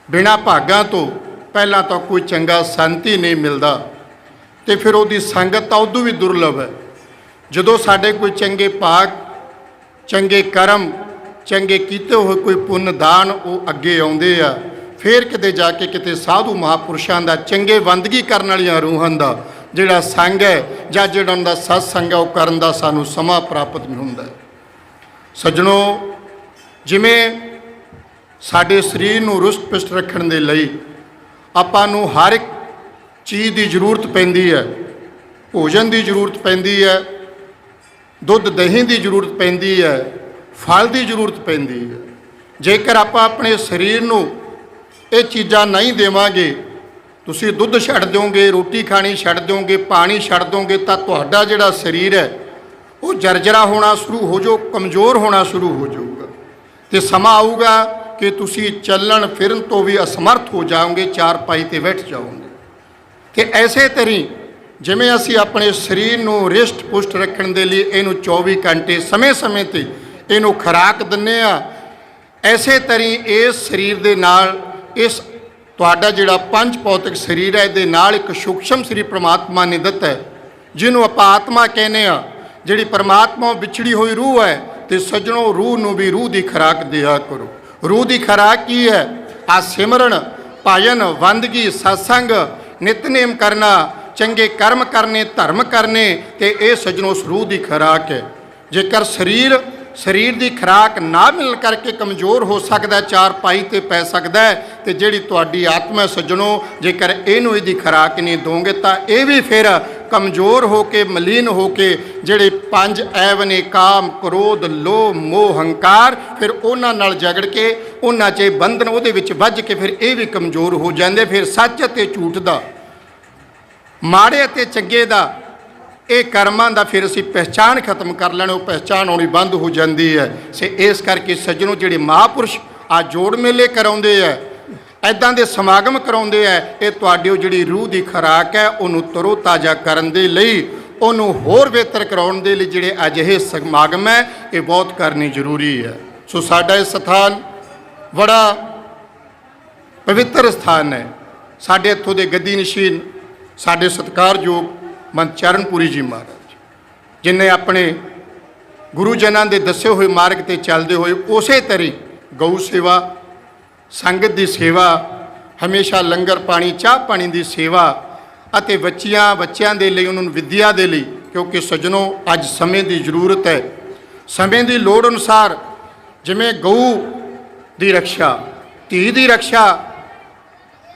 ਬਿਨਾਂ ਭਾਗਾਂ ਤੋਂ ਪਹਿਲਾਂ ਤਾਂ ਕੋਈ ਚੰਗਾ ਸੰਤ ਹੀ ਨਹੀਂ ਮਿਲਦਾ, ਤੇ ਫਿਰ ਉਹਦੀ ਸੰਗਤ ਤਾਂ ਉਦੋਂ ਵੀ ਦੁਰਲਭ ਹੈ। ਜਦੋਂ ਸਾਡੇ ਕੋਈ ਚੰਗੇ ਭਾਗ, ਚੰਗੇ ਕਰਮ, ਚੰਗੇ ਕੀਤੇ ਹੋਏ ਕੋਈ ਪੁੰਨ ਦਾਨ ਉਹ ਅੱਗੇ ਆਉਂਦੇ ਆ, ਫਿਰ ਕਿਤੇ ਜਾ ਕੇ ਕਿਤੇ ਸਾਧੂ ਮਹਾਂਪੁਰਸ਼ਾਂ ਦਾ, ਚੰਗੇ ਬੰਦਗੀ ਕਰਨ ਵਾਲੀਆਂ ਰੂਹਾਂ ਦਾ ਜਿਹੜਾ ਸੰਗ ਹੈ ਜਾਂ ਜਿਹੜਾ ਉਹਨਾਂ ਦਾ ਸਤਸੰਗ ਹੈ, ਉਹ ਕਰਨ ਦਾ ਸਾਨੂੰ ਸਮਾਂ ਪ੍ਰਾਪਤ ਨਹੀਂ ਹੁੰਦਾ। ਸੱਜਣੋ, ਜਿਵੇਂ ਸਾਡੇ ਸਰੀਰ ਨੂੰ ਰੁਸਟ ਪੁਸ਼ਟ ਰੱਖਣ ਦੇ ਲਈ ਆਪਾਂ ਨੂੰ ਹਰ ਇੱਕ ਚੀਜ਼ ਦੀ ਜ਼ਰੂਰਤ ਪੈਂਦੀ ਹੈ। ਭੋਜਨ ਦੀ ਜ਼ਰੂਰਤ ਪੈਂਦੀ ਹੈ, ਦੁੱਧ ਦਹੀਂ ਦੀ ਜ਼ਰੂਰਤ ਪੈਂਦੀ ਹੈ, ਫਲ ਦੀ ਜ਼ਰੂਰਤ ਪੈਂਦੀ ਹੈ। ਜੇਕਰ ਆਪਾਂ ਆਪਣੇ ਸਰੀਰ ਨੂੰ ਇਹ ਚੀਜ਼ਾਂ ਨਹੀਂ ਦੇਵਾਂਗੇ, ਤੁਸੀਂ ਦੁੱਧ ਛੱਡ ਦਿਓਗੇ, ਰੋਟੀ ਖਾਣੀ ਛੱਡ ਦਿਓਗੇ, ਪਾਣੀ ਛੱਡ ਦਿਓਗੇ, ਤਾਂ ਤੁਹਾਡਾ ਜਿਹੜਾ ਸਰੀਰ ਹੈ ਉਹ ਜਰਜਰਾ ਹੋਣਾ ਸ਼ੁਰੂ ਹੋ ਜਾਊ, ਕਮਜ਼ੋਰ ਹੋਣਾ ਸ਼ੁਰੂ ਹੋ ਜਾਊਗਾ, ਤੇ ਸਮਾਂ ਆਊਗਾ ਕਿ ਤੁਸੀਂ ਚੱਲਣ ਫਿਰਨ ਤੋਂ ਵੀ ਅਸਮਰਥ ਹੋ ਜਾਓਗੇ, ਚਾਰਪਾਈ ਤੇ ਬੈਠ ਜਾਓਗੇ। ਤੇ ਐਸੇ ਤਰੀ ਜਿਵੇਂ ਅਸੀਂ ਆਪਣੇ ਸਰੀਰ ਨੂੰ ਰਿਸ਼ਟ ਪੁਸ਼ਟ ਰੱਖਣ ਦੇ ਲਈ ਇਹਨੂੰ 24 ਘੰਟੇ ਸਮੇਂ-ਸਮੇਂ ਤੇ ਇਹਨੂੰ ਖੁਰਾਕ ਦਿੰਦੇ ਆ, ਐਸੇ ਤਰੀ ਇਸ ਸਰੀਰ ਦੇ ਨਾਲ, ਇਸ ਤੁਹਾਡਾ ਜਿਹੜਾ ਪੰਜ ਭੌਤਿਕ ਸਰੀਰ ਹੈ, ਇਹਦੇ ਨਾਲ ਇੱਕ ਸੂਖਸ਼ਮ ਸਰੀਰ ਪ੍ਰਮਾਤਮਾ ਨੇ ਦਿੱਤਾ ਹੈ, ਜਿਹਨੂੰ ਆਪਾਂ ਆਤਮਾ ਕਹਿੰਦੇ ਆ, ਜਿਹੜੀ ਪਰਮਾਤਮਾ ਵਿਛੜੀ ਹੋਈ ਰੂਹ ਹੈ। ਤੇ ਸੱਜਣੋ, ਰੂਹ ਨੂੰ ਵੀ ਰੂਹ ਦੀ ਖੁਰਾਕ ਦਿਆ ਕਰੋ। ਰੂਹ ਦੀ ਖੁਰਾਕ ਕੀ ਹੈ? ਆ ਸਿਮਰਨ, ਭਜਨ, ਬੰਦਗੀ, ਸਤਸੰਗ, ਨਿਤਨੇਮ ਕਰਨਾ, ਚੰਗੇ ਕਰਮ ਕਰਨੇ, ਧਰਮ ਕਰਨੇ, ਤੇ ਇਹ ਸੱਜਣੋ ਉਸ ਰੂਹ ਦੀ ਖੁਰਾਕ ਹੈ। ਜੇਕਰ ਸਰੀਰ ਦੀ ਖੁਰਾਕ ਨਾ ਮਿਲਣ ਕਰਕੇ ਕਮਜ਼ੋਰ ਹੋ ਸਕਦਾ, ਚਾਰਪਾਈ ਤੇ ਪੈ ਸਕਦਾ ਹੈ, ਤੇ ਜਿਹੜੀ ਤੁਹਾਡੀ ਆਤਮਾ ਸੱਜਣੋ, ਜੇਕਰ ਇਹਨੂੰ ਇਹਦੀ ਖੁਰਾਕ ਨਹੀਂ ਦੋਗੇ ਤਾਂ ਇਹ ਵੀ ਫਿਰ ਕਮਜ਼ੋਰ ਹੋ ਕੇ, ਮਲੀਨ ਹੋ ਕੇ, ਜਿਹੜੇ ਪੰਜ ਐਬ ਨੇ, ਕਾਮ, ਕ੍ਰੋਧ, ਲੋਭ, ਮੋਹ, ਹੰਕਾਰ, ਫਿਰ ਉਹਨਾਂ ਨਾਲ ਜਗੜ ਕੇ, ਉਹਨਾਂ 'ਚ ਬੰਧਨ ਉਹਦੇ ਵਿੱਚ ਵੱਜ ਕੇ ਫਿਰ ਇਹ ਵੀ ਕਮਜ਼ੋਰ ਹੋ ਜਾਂਦੇ। ਫਿਰ ਸੱਚ ਅਤੇ ਝੂਠ ਦਾ, ਮਾੜੇ ਅਤੇ ਚੰਗੇ ਦਾ, ਇਹ ਕਰਮਾਂ ਦਾ ਫਿਰ ਅਸੀਂ ਪਹਿਚਾਣ ਖਤਮ ਕਰ ਲੈਣਾ, ਉਹ ਪਹਿਚਾਣ ਆਉਣੀ ਬੰਦ ਹੋ ਜਾਂਦੀ ਹੈ। ਇਸ ਕਰਕੇ ਸੱਜਣੋ, ਜਿਹੜੇ ਮਹਾਂਪੁਰਸ਼ ਆ ਜੋੜ ਮੇਲੇ ਕਰਾਉਂਦੇ ਆ, ਇੱਦਾਂ ਦੇ ਸਮਾਗਮ ਕਰਾਉਂਦੇ ਆ, ਇਹ ਤੁਹਾਡੀ ਉਹ ਜਿਹੜੀ ਰੂਹ ਦੀ ਖੁਰਾਕ ਹੈ ਉਹਨੂੰ ਤਰੋ ਤਾਜ਼ਾ ਕਰਨ ਦੇ ਲਈ, ਉਹਨੂੰ ਹੋਰ ਬਿਹਤਰ ਕਰਾਉਣ ਦੇ ਲਈ ਜਿਹੜੇ ਅਜਿਹੇ ਸਮਾਗਮ ਹੈ ਇਹ ਬਹੁਤ ਕਰਨੀ ਜ਼ਰੂਰੀ ਹੈ। ਸੋ ਸਾਡਾ ਇਹ ਸਥਾਨ ਬੜਾ ਪਵਿੱਤਰ ਸਥਾਨ ਹੈ। ਸਾਡੇ ਇੱਥੋਂ ਦੇ ਗੱਦੀ ਨਸ਼ੀਨ, ਸਾਡੇ ਸਤਿਕਾਰਯੋਗ ਮਹੰਤ ਚਰਨਪੁਰੀ ਜੀ ਮਹਾਰਾਜ, ਜਿਨ੍ਹਾਂ ਆਪਣੇ ਗੁਰੂ ਜਨਾਂ ਦੇ ਦੱਸੇ ਹੋਏ ਮਾਰਗ ਤੇ ਚੱਲਦੇ ਹੋਏ ਉਸੇ ਤਰ੍ਹਾਂ ਗਊ ਸੇਵਾ, ਸੰਗਤ ਦੀ ਸੇਵਾ, ਹਮੇਸ਼ਾ ਲੰਗਰ ਪਾਣੀ, ਚਾਹ ਪਾਣੀ ਦੀ ਸੇਵਾ, ਅਤੇ ਬੱਚਿਆਂ ਦੇ ਲਈ, ਉਹਨਾਂ ਨੂੰ ਵਿੱਦਿਆ ਦੇ ਲਈ, ਕਿਉਂਕਿ ਸੱਜਣੋ ਅੱਜ ਸਮੇਂ ਦੀ ਜ਼ਰੂਰਤ ਹੈ। ਸਮੇਂ ਦੀ ਲੋੜ ਅਨੁਸਾਰ ਜਿਵੇਂ ਗਊ ਦੀ ਰਕਸ਼ਾ, ਧੀ ਦੀ ਰਕਸ਼ਾ,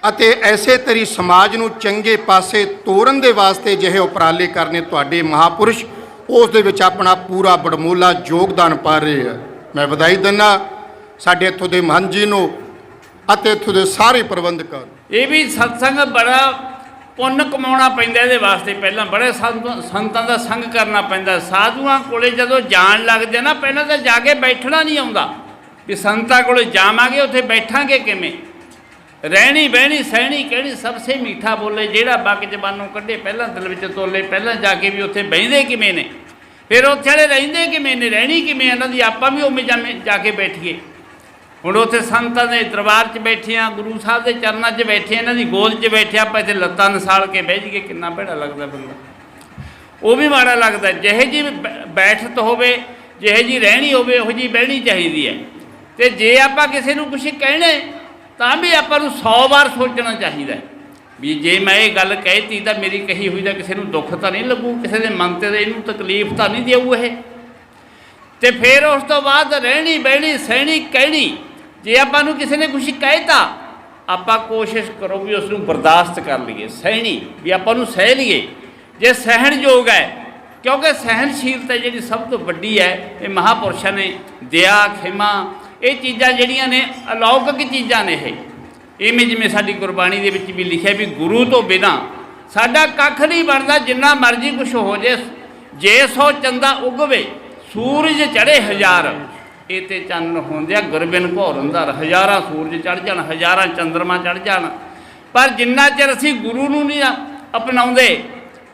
ਅਤੇ ਐਸੇ ਤਰੀ ਸਮਾਜ ਨੂੰ ਚੰਗੇ ਪਾਸੇ ਤੋਰਨ ਦੇ ਵਾਸਤੇ ਜਿਹੇ ਉਪਰਾਲੇ ਕਰਨੇ ਤੁਹਾਡੇ ਮਹਾਂਪੁਰਸ਼ ਉਸ ਦੇ ਵਿੱਚ ਆਪਣਾ ਪੂਰਾ ਬੜਮੋਲਾ ਯੋਗਦਾਨ ਪਾ ਰਹੇ ਆ। ਮੈਂ ਵਧਾਈ ਦਿੰਦਾ ਸਾਡੇ ਇੱਥੋਂ ਦੇ ਮਹੰਤ ਜੀ ਨੂੰ ਅਤੇ ਇੱਥੋਂ ਦੇ ਸਾਰੇ ਪ੍ਰਬੰਧਕਾਂ ਨੂੰ। ਇਹ ਵੀ ਸਤਸੰਗ ਬੜਾ ਪੁੰਨ ਕਮਾਉਣਾ ਪੈਂਦਾ ਇਹਦੇ ਵਾਸਤੇ। ਪਹਿਲਾਂ ਬੜੇ ਸੰਤਾਂ ਦਾ ਸੰਗ ਕਰਨਾ ਪੈਂਦਾ। ਸਾਧੂਆਂ ਕੋਲੇ ਜਦੋਂ ਜਾਣ ਲੱਗਦੇ ਨਾ, ਪਹਿਲਾਂ ਤਾਂ ਜਾ ਕੇ ਬੈਠਣਾ ਨਹੀਂ ਆਉਂਦਾ ਵੀ ਸੰਤਾਂ ਕੋਲੇ ਜਾਵਾਂਗੇ ਉੱਥੇ ਬੈਠਾਂਗੇ ਕਿਵੇਂ। ਰਹਿਣੀ ਬਹਿਣੀ ਸਹਿਣੀ ਕਿਹੜੀ ਸਭ ਸੇ ਮਿੱਠਾ ਬੋਲੇ, ਜਿਹੜਾ ਬੱਕ ਜ਼ਬਾਨੋਂ ਕੱਢੇ ਪਹਿਲਾਂ ਦਿਲ ਵਿੱਚ ਤੋਲੇ। ਪਹਿਲਾਂ ਜਾ ਕੇ ਵੀ ਉੱਥੇ ਬਹਿੰਦੇ ਕਿਵੇਂ ਨੇ, ਫਿਰ ਉੱਥੇ ਵਾਲੇ ਰਹਿੰਦੇ ਕਿਵੇਂ ਨੇ, ਰਹਿਣੀ ਕਿਵੇਂ ਇਹਨਾਂ ਦੀ, ਆਪਾਂ ਵੀ ਉਵੇਂ ਜਾ ਕੇ ਬੈਠੀਏ। ਹੁਣ ਉੱਥੇ ਸੰਤਾਂ ਦੇ ਦਰਬਾਰ 'ਚ ਬੈਠੇ ਹਾਂ, ਗੁਰੂ ਸਾਹਿਬ ਦੇ ਚਰਨਾਂ 'ਚ ਬੈਠੇ, ਇਹਨਾਂ ਦੀ ਗੋਦ 'ਚ ਬੈਠੇ, ਆਪਾਂ ਇੱਥੇ ਲੱਤਾਂ ਨਸਾਲ ਕੇ ਬਹਿ ਜਾਈਏ, ਕਿੰਨਾ ਭੈੜਾ ਲੱਗਦਾ ਬੰਦਾ, ਉਹ ਵੀ ਮਾੜਾ ਲੱਗਦਾ। ਜਿਹੇ ਜੀ ਬੈਠਤ ਹੋਵੇ, ਜਿਹੇ ਜੀ ਰਹਿਣੀ ਹੋਵੇ, ਉਹੋ ਜਿਹੀ ਬਹਿਣੀ ਚਾਹੀਦੀ ਹੈ। ਅਤੇ ਜੇ ਆਪਾਂ ਕਿਸੇ ਨੂੰ ਕੁਛ ਕਹਿਣੇ ਤਾਂ ਵੀ ਆਪਾਂ ਨੂੰ 100 ਵਾਰ ਸੋਚਣਾ ਚਾਹੀਦਾ ਵੀ ਜੇ ਮੈਂ ਇਹ ਗੱਲ ਕਹਿਤੀ ਤਾਂ ਮੇਰੀ ਕਹੀ ਹੋਈ ਦਾ ਕਿਸੇ ਨੂੰ ਦੁੱਖ ਤਾਂ ਨਹੀਂ ਲੱਗੂ, ਕਿਸੇ ਦੇ ਮਨ 'ਤੇ ਇਹਨੂੰ ਤਕਲੀਫ ਤਾਂ ਨਹੀਂ ਦੇਊ ਇਹ। ਅਤੇ ਫਿਰ ਉਸ ਤੋਂ ਬਾਅਦ ਰਹਿਣੀ ਬਹਿਣੀ ਸਹਿਣੀ ਕਹਿਣੀ, ਜੇ ਆਪਾਂ ਨੂੰ ਕਿਸੇ ਨੇ ਕੁਛ ਕਹਿਤਾ ਆਪਾਂ ਕੋਸ਼ਿਸ਼ ਕਰੋ ਵੀ ਉਸ ਨੂੰ ਬਰਦਾਸ਼ਤ ਕਰ ਲਈਏ, ਸਹਿਣੀ ਵੀ ਆਪਾਂ ਨੂੰ ਸਹਿ ਲਈਏ ਜੇ ਸਹਿਣਯੋਗ ਹੈ। ਕਿਉਂਕਿ ਸਹਿਣਸ਼ੀਲਤਾ ਜਿਹੜੀ ਸਭ ਤੋਂ ਵੱਡੀ ਹੈ, ਇਹ ਮਹਾਂਪੁਰਸ਼ਾਂ ਨੇ ਦਇਆ, ਖਿਮਾ, ਇਹ ਚੀਜ਼ਾਂ ਜਿਹੜੀਆਂ ਨੇ ਅਲੌਕਿਕ ਚੀਜ਼ਾਂ ਨੇ। ਇਹ ਜਿਵੇਂ ਸਾਡੀ ਗੁਰਬਾਣੀ ਦੇ ਵਿੱਚ ਵੀ ਲਿਖਿਆ ਵੀ ਗੁਰੂ ਤੋਂ ਬਿਨਾਂ ਸਾਡਾ ਕੱਖ ਨਹੀਂ ਬਣਦਾ, ਜਿੰਨਾ ਮਰਜ਼ੀ ਕੁਛ ਹੋ ਜੇ। ਜੇ 100 ਚੰਦਾ ਉਗਵੇ ਸੂਰਜ ਚੜ੍ਹੇ ਹਜ਼ਾਰ ਇਹ ਤੇ ਚਾਨਣ ਹੁੰਦੇ ਆ ਗੁਰਬਿਨ ਘੋਰ ਅੰਧਾਰ। ਹਜ਼ਾਰਾਂ ਸੂਰਜ ਚੜ੍ਹ ਜਾਣ, ਹਜ਼ਾਰਾਂ ਚੰਦਰਮਾ ਚੜ੍ਹ ਜਾਣ, ਪਰ ਜਿੰਨਾ ਚਿਰ ਅਸੀਂ ਗੁਰੂ ਨੂੰ ਨਹੀਂ ਅਪਣਾਉਂਦੇ,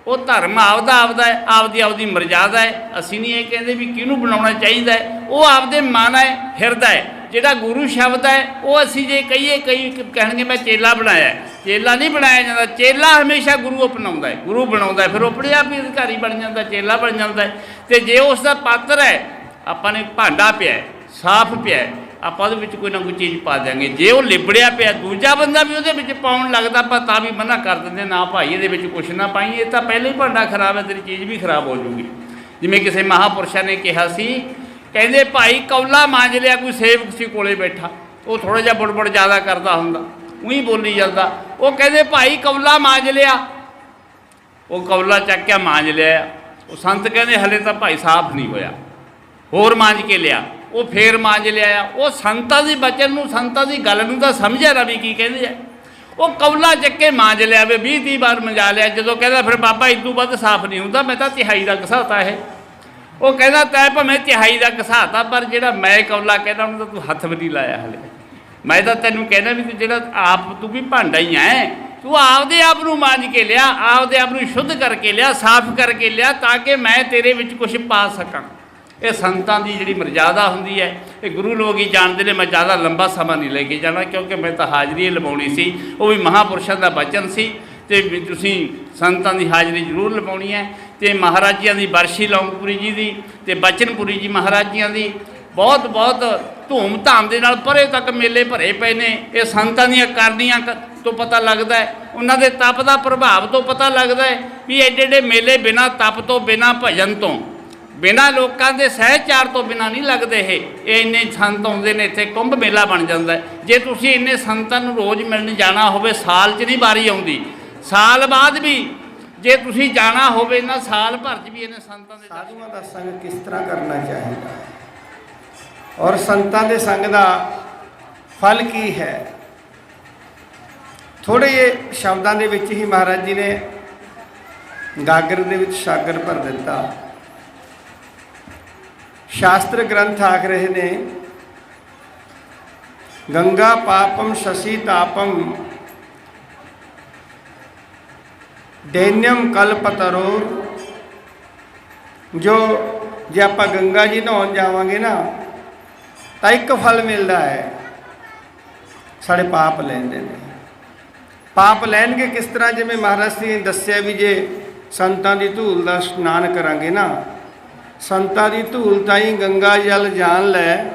ਉਹ ਧਰਮ ਆਪਦਾ ਆਪਦਾ ਹੈ, ਆਪਦੀ ਮਰਜ਼ਾਦਾ ਹੈ। ਅਸੀਂ ਨਹੀਂ ਇਹ ਕਹਿੰਦੇ ਵੀ ਕਿਹਨੂੰ ਬਣਾਉਣਾ ਚਾਹੀਦਾ ਹੈ, ਉਹ ਆਪਦੇ ਮਨ ਹੈ, ਹਿਰਦਾ ਹੈ। ਜਿਹੜਾ ਗੁਰੂ ਸ਼ਬਦ ਹੈ ਉਹ ਅਸੀਂ ਜੇ ਕਹੀਏ, ਕਈ ਕਹਿਣਗੇ ਮੈਂ ਚੇਲਾ ਬਣਾਇਆ, ਚੇਲਾ ਨਹੀਂ ਬਣਾਇਆ ਜਾਂਦਾ। ਚੇਲਾ ਹਮੇਸ਼ਾ ਗੁਰੂ ਅਪਣਾਉਂਦਾ ਹੈ, ਗੁਰੂ ਬਣਾਉਂਦਾ ਹੈ, ਫਿਰ ਉਹ ਆਪਣੇ ਆਪ ਹੀ ਅਧਿਕਾਰੀ ਬਣ ਜਾਂਦਾ, ਚੇਲਾ ਬਣ ਜਾਂਦਾ ਹੈ। ਅਤੇ ਜੇ ਉਸ ਦਾ ਪਾਤਰ ਹੈ, ਆਪਾਂ ਨੇ ਭਾਂਡਾ ਪਿਆ ਸਾਫ਼ ਪਿਆ, ਆਪਾਂ ਉਹਦੇ ਵਿੱਚ ਕੋਈ ਨਾ ਕੋਈ ਚੀਜ਼ ਪਾ ਦਿਆਂਗੇ। ਜੇ ਉਹ ਲਿਬੜਿਆ ਪਿਆ, ਦੂਜਾ ਬੰਦਾ ਵੀ ਉਹਦੇ ਵਿੱਚ ਪਾਉਣ ਲੱਗਦਾ, ਆਪਾਂ ਤਾਂ ਵੀ ਮਨਾ ਕਰ ਦਿੰਦੇ, ਨਾ ਭਾਈ ਇਹਦੇ ਵਿੱਚ ਕੁਛ ਨਾ ਪਾਈ, ਇਹ ਤਾਂ ਪਹਿਲਾਂ ਹੀ ਭਾਂਡਾ ਖਰਾਬ ਹੈ, ਤੇਰੀ ਚੀਜ਼ ਵੀ ਖਰਾਬ ਹੋ ਜੂਗੀ। ਜਿਵੇਂ ਕਿਸੇ ਮਹਾਂਪੁਰਸ਼ਾਂ ਨੇ ਕਿਹਾ ਸੀ, ਕਹਿੰਦੇ ਭਾਈ ਕੌਲਾ ਮਾਂਜ ਲਿਆ, ਕੋਈ ਸੇਵਕ ਸੀ ਕੋਲੇ ਬੈਠਾ, ਉਹ ਥੋੜ੍ਹਾ ਜਿਹਾ ਬੁੜਬੁੜ ਜ਼ਿਆਦਾ ਕਰਦਾ ਹੁੰਦਾ, ਉਹੀ ਬੋਲੀ ਜਾਂਦਾ। ਉਹ ਕਹਿੰਦੇ ਭਾਈ ਕੌਲਾ ਮਾਂਜ ਲਿਆ, ਉਹ ਕੌਲਾ ਚੱਕ ਕੇ ਮਾਂਜ ਲਿਆ। ਉਹ ਸੰਤ ਕਹਿੰਦੇ ਹਲੇ ਤਾਂ ਭਾਈ ਸਾਫ਼ ਨਹੀਂ ਹੋਇਆ, ਹੋਰ ਮਾਂਜ ਕੇ ਲਿਆ। ਉਹ ਫੇਰ ਮਾਂਜ ਲਿਆ। ਉਹ ਸੰਤਾਂ ਦੀ ਬਚਨ ਨੂੰ, ਸੰਤਾਂ ਦੀ ਗੱਲ ਨੂੰ ਤਾਂ ਸਮਝਿਆ ਨਾ ਵੀ ਕੀ ਕਹਿੰਦੇ ਆ। ਉਹ ਕੌਲਾ ਚੱਕੇ ਮਾਂਜ ਲਿਆ ਵੇ, 20-30 ਵਾਰ ਮੰਜਾ ਲਿਆ। ਜਦੋਂ ਕਹਿੰਦਾ ਫਿਰ ਬਾਬਾ ਇਦੋਂ ਵੱਧ ਸਾਫ਼ ਨਹੀਂ ਹੁੰਦਾ, ਮੈਂ ਤਾਂ ਤਿਹਾਈ ਦਾ ਘਸਾਤਾ ਇਹ। ਉਹ ਕਹਿੰਦਾ ਤੈਂ ਭਾਵੇਂ ਤਿਹਾਈ ਦਾ ਘਸਾਤਾ, ਪਰ ਜਿਹੜਾ ਮੈਂ ਕੌਲਾ ਕਹਿੰਦਾ ਉਹਨੂੰ ਤਾਂ ਤੂੰ ਹੱਥ ਵੀ ਨਹੀਂ ਲਾਇਆ ਹਲੇ। ਮੈਂ ਤਾਂ ਤੈਨੂੰ ਕਹਿੰਦਾ ਵੀ ਤੂੰ ਜਿਹੜਾ ਆਪ, ਤੂੰ ਵੀ ਭਾਂਡਾ ਹੀ ਹੈ, ਤੂੰ ਆਪਦੇ ਆਪ ਨੂੰ ਮਾਂਜ ਕੇ ਲਿਆ, ਆਪਦੇ ਆਪ ਨੂੰ ਸ਼ੁੱਧ ਕਰਕੇ ਲਿਆ, ਸਾਫ਼ ਕਰਕੇ ਲਿਆ, ਤਾਂ ਕਿ ਮੈਂ ਤੇਰੇ ਵਿੱਚ ਕੁਛ ਪਾ ਸਕਾਂ। ਇਹ ਸੰਤਾਂ ਦੀ ਜਿਹੜੀ ਮਰਜ਼ਾਦਾ ਹੁੰਦੀ ਹੈ, ਇਹ ਗੁਰੂ ਲੋਕ ਹੀ ਜਾਣਦੇ ਨੇ। ਮੈਂ ਜ਼ਿਆਦਾ ਲੰਬਾ ਸਮਾਂ ਨਹੀਂ ਲੈ ਕੇ ਜਾਣਾ, ਕਿਉਂਕਿ ਮੈਂ ਤਾਂ ਹਾਜ਼ਰੀ ਲਵਾਉਣੀ ਸੀ, ਉਹ ਵੀ ਮਹਾਂਪੁਰਸ਼ਾਂ ਦਾ ਬਚਨ ਸੀ, ਅਤੇ ਤੁਸੀਂ ਸੰਤਾਂ ਦੀ ਹਾਜ਼ਰੀ ਜ਼ਰੂਰ ਲਵਾਉਣੀ ਹੈ। ਅਤੇ ਮਹਾਰਾਜਿਆਂ ਦੀ ਬਰਸ਼ੀ ਲੌਂਗਪੁਰੀ ਜੀ ਦੀ ਅਤੇ ਬਚਨਪੁਰੀ ਜੀ ਮਹਾਰਾਜਿਆਂ ਦੀ ਬਹੁਤ ਬਹੁਤ ਧੂਮ ਧਾਮ ਦੇ ਨਾਲ ਪਰੇ ਤੱਕ ਮੇਲੇ ਭਰੇ ਪਏ ਨੇ। ਇਹ ਸੰਤਾਂ ਦੀਆਂ ਕਰਨੀਆਂ ਤੋਂ ਪਤਾ ਲੱਗਦਾ ਹੈ, ਉਹਨਾਂ ਦੇ ਤਪ ਦਾ ਪ੍ਰਭਾਵ ਤੋਂ ਪਤਾ ਲੱਗਦਾ ਹੈ ਵੀ ਐਡੇ ਐਡੇ ਮੇਲੇ ਬਿਨਾਂ ਤਪ ਤੋਂ, ਬਿਨਾਂ ਭਜਨ ਤੋਂ, ਬਿਨਾਂ ਲੋਕਾਂ ਦੇ ਸਹਿਚਾਰ ਤੋਂ ਬਿਨਾਂ ਨਹੀਂ ਲੱਗਦੇ। ਇਹ ਇੰਨੇ ਸੰਤ ਆਉਂਦੇ ਨੇ, ਇੱਥੇ ਕੁੰਭ ਮੇਲਾ ਬਣ ਜਾਂਦਾ। ਜੇ ਤੁਸੀਂ ਇੰਨੇ ਸੰਤਾਂ ਨੂੰ ਰੋਜ਼ ਮਿਲਣ ਜਾਣਾ ਹੋਵੇ, ਸਾਲ 'ਚ ਨਹੀਂ ਵਾਰੀ ਆਉਂਦੀ, ਸਾਲ ਬਾਅਦ ਵੀ ਜੇ ਤੁਸੀਂ ਜਾਣਾ ਹੋਵੇ ਨਾ, ਸਾਲ ਭਰ 'ਚ ਵੀ ਇਹਨੇ ਸੰਤਾਂ ਦੇ ਸਾਧੂਆਂ ਦਾ ਸੰਗ ਕਿਸ ਤਰ੍ਹਾਂ ਕਰਨਾ ਚਾਹੀਦਾ ਔਰ ਸੰਤਾਂ ਦੇ ਸੰਗ ਦਾ ਫਲ ਕੀ ਹੈ। ਥੋੜ੍ਹੇ ਜਿਹੇ ਸ਼ਬਦਾਂ ਦੇ ਵਿੱਚ ਹੀ ਮਹਾਰਾਜ ਜੀ ਨੇ ਗਾਗਰ ਦੇ ਵਿੱਚ ਸ਼ਾਗਰ ਭਰ ਦਿੱਤਾ। ਸ਼ਾਸਤਰ ਗ੍ਰੰਥ ਆਖ ਰਹੇ ਨੇ, ਗੰਗਾ ਪਾਪਮ ਸ਼ਸ਼ੀ ਤਾਪਮ ਦੈਨਯਮ ਕਲਪਤਰੋਰ। ਜੋ ਜੇ ਆਪਾਂ ਗੰਗਾ ਜੀ ਨਹਾਉਣ ਜਾਵਾਂਗੇ ਨਾ, ਤਾਂ ਇੱਕ ਫਲ ਮਿਲਦਾ ਹੈ, ਸਾਡੇ ਪਾਪ ਲੈਂਦੇ ਨੇ। ਪਾਪ ਲੈਣਗੇ ਕਿਸ ਤਰ੍ਹਾਂ? ਜਿਵੇਂ ਮਹਾਰਾਜ ਜੀ ਨੇ ਦੱਸਿਆ ਵੀ ਜੇ ਸੰਤਾਂ ਦੀ ਧੂਲ ਦਾ ਇਸ਼ਨਾਨ ਕਰਾਂਗੇ ਨਾ, ਸੰਤਾਂ ਦੀ ਧੂਲ ਤਾਈਂ ਗੰਗਾ ਜਲ ਜਾਣ ਲੈ,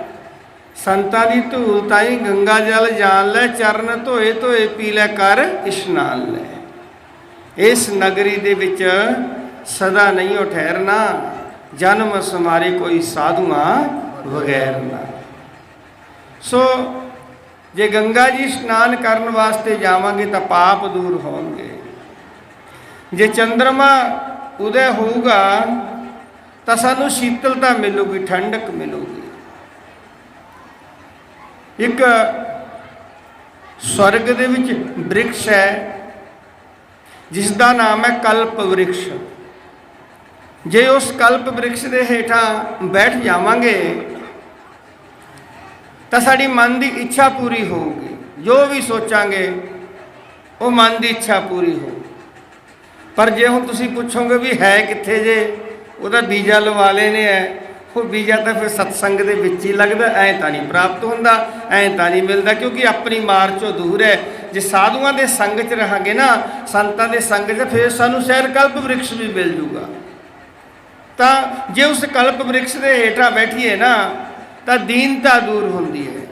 ਸੰਤਾਂ ਦੀ ਧੂਲ ਤਾਈਂ ਗੰਗਾ ਜਲ ਜਾਣ ਲੈ, ਚਰਨ ਧੋਏ ਧੋਏ ਪੀ ਲੈ ਕਰ ਇਸ਼ਨਾਨ ਲੈ। ਇਸ ਨਗਰੀ ਦੇ ਵਿੱਚ ਸਦਾ ਨਹੀਂ ਹੋ ਠਹਿਰਨਾ, ਜਨਮ ਸਮਾਰੇ ਕੋਈ ਸਾਧੂਆਂ ਵਗੈਰ ਨਾ। ਸੋ ਜੇ ਗੰਗਾ ਜੀ ਇਸ਼ਨਾਨ ਕਰਨ ਵਾਸਤੇ ਜਾਵਾਂਗੇ ਤਾਂ ਪਾਪ ਦੂਰ ਹੋਣਗੇ। ਜੇ ਚੰਦਰਮਾ ਉਦੈ ਹੋਊਗਾ ਤਾਂ ਸਾਨੂੰ ਸ਼ੀਤਲਤਾ ਮਿਲੂਗੀ, ਠੰਡਕ ਮਿਲੂਗੀ। ਇੱਕ ਸਵਰਗ ਦੇ ਵਿੱਚ ਬ੍ਰਿਕਸ਼ ਹੈ ਜਿਸ ਦਾ ਨਾਮ ਹੈ ਕਲਪ ਵ੍ਰਿਕਸ਼। ਜੇ ਉਸ ਕਲਪ ਵ੍ਰਿਕਸ਼ ਦੇ ਹੇਠਾਂ ਬੈਠ ਜਾਵਾਂਗੇ ਤਾਂ ਸਾਡੀ ਮਨ ਦੀ ਇੱਛਾ ਪੂਰੀ ਹੋਊਗੀ। ਜੋ ਵੀ ਸੋਚਾਂਗੇ ਉਹ ਮਨ ਦੀ ਇੱਛਾ ਪੂਰੀ ਹੋਊ। ਪਰ ਜੇ ਹੁਣ ਤੁਸੀਂ ਪੁੱਛੋਗੇ ਵੀ ਹੈ ਕਿੱਥੇ, ਜੇ ਉਹਦਾ ਵੀਜ਼ਾ ਲਵਾ ਲੈਨੇ ਹੈ, ਉਹ ਵੀਜ਼ਾ ਤਾਂ ਫਿਰ ਸਤਸੰਗ ਦੇ ਵਿੱਚ ਹੀ ਲੱਗਦਾ। ਐਂ ਤਾਂ ਨਹੀਂ ਪ੍ਰਾਪਤ ਹੁੰਦਾ, ਐਂ ਤਾਂ ਨਹੀਂ ਮਿਲਦਾ, ਕਿਉਂਕਿ ਆਪਣੀ ਮਾਰ 'ਚੋਂ ਦੂਰ ਹੈ। ਜੇ ਸਾਧੂਆਂ ਦੇ ਸੰਗ 'ਚ ਰਹਾਂਗੇ ਨਾ, ਸੰਤਾਂ ਦੇ ਸੰਗ 'ਚ, ਫਿਰ ਸਾਨੂੰ ਸ਼ਾਇਦ ਕਲਪ ਵ੍ਰਿਕਸ਼ ਵੀ ਮਿਲ ਜੂਗਾ। ਤਾਂ ਜੇ ਉਸ ਕਲਪ ਵ੍ਰਿਕਸ਼ ਦੇ ਹੇਠਾਂ ਬੈਠੀਏ ਨਾ, ਤਾਂ ਦੀਨਤਾ ਦੂਰ ਹੁੰਦੀ ਹੈ।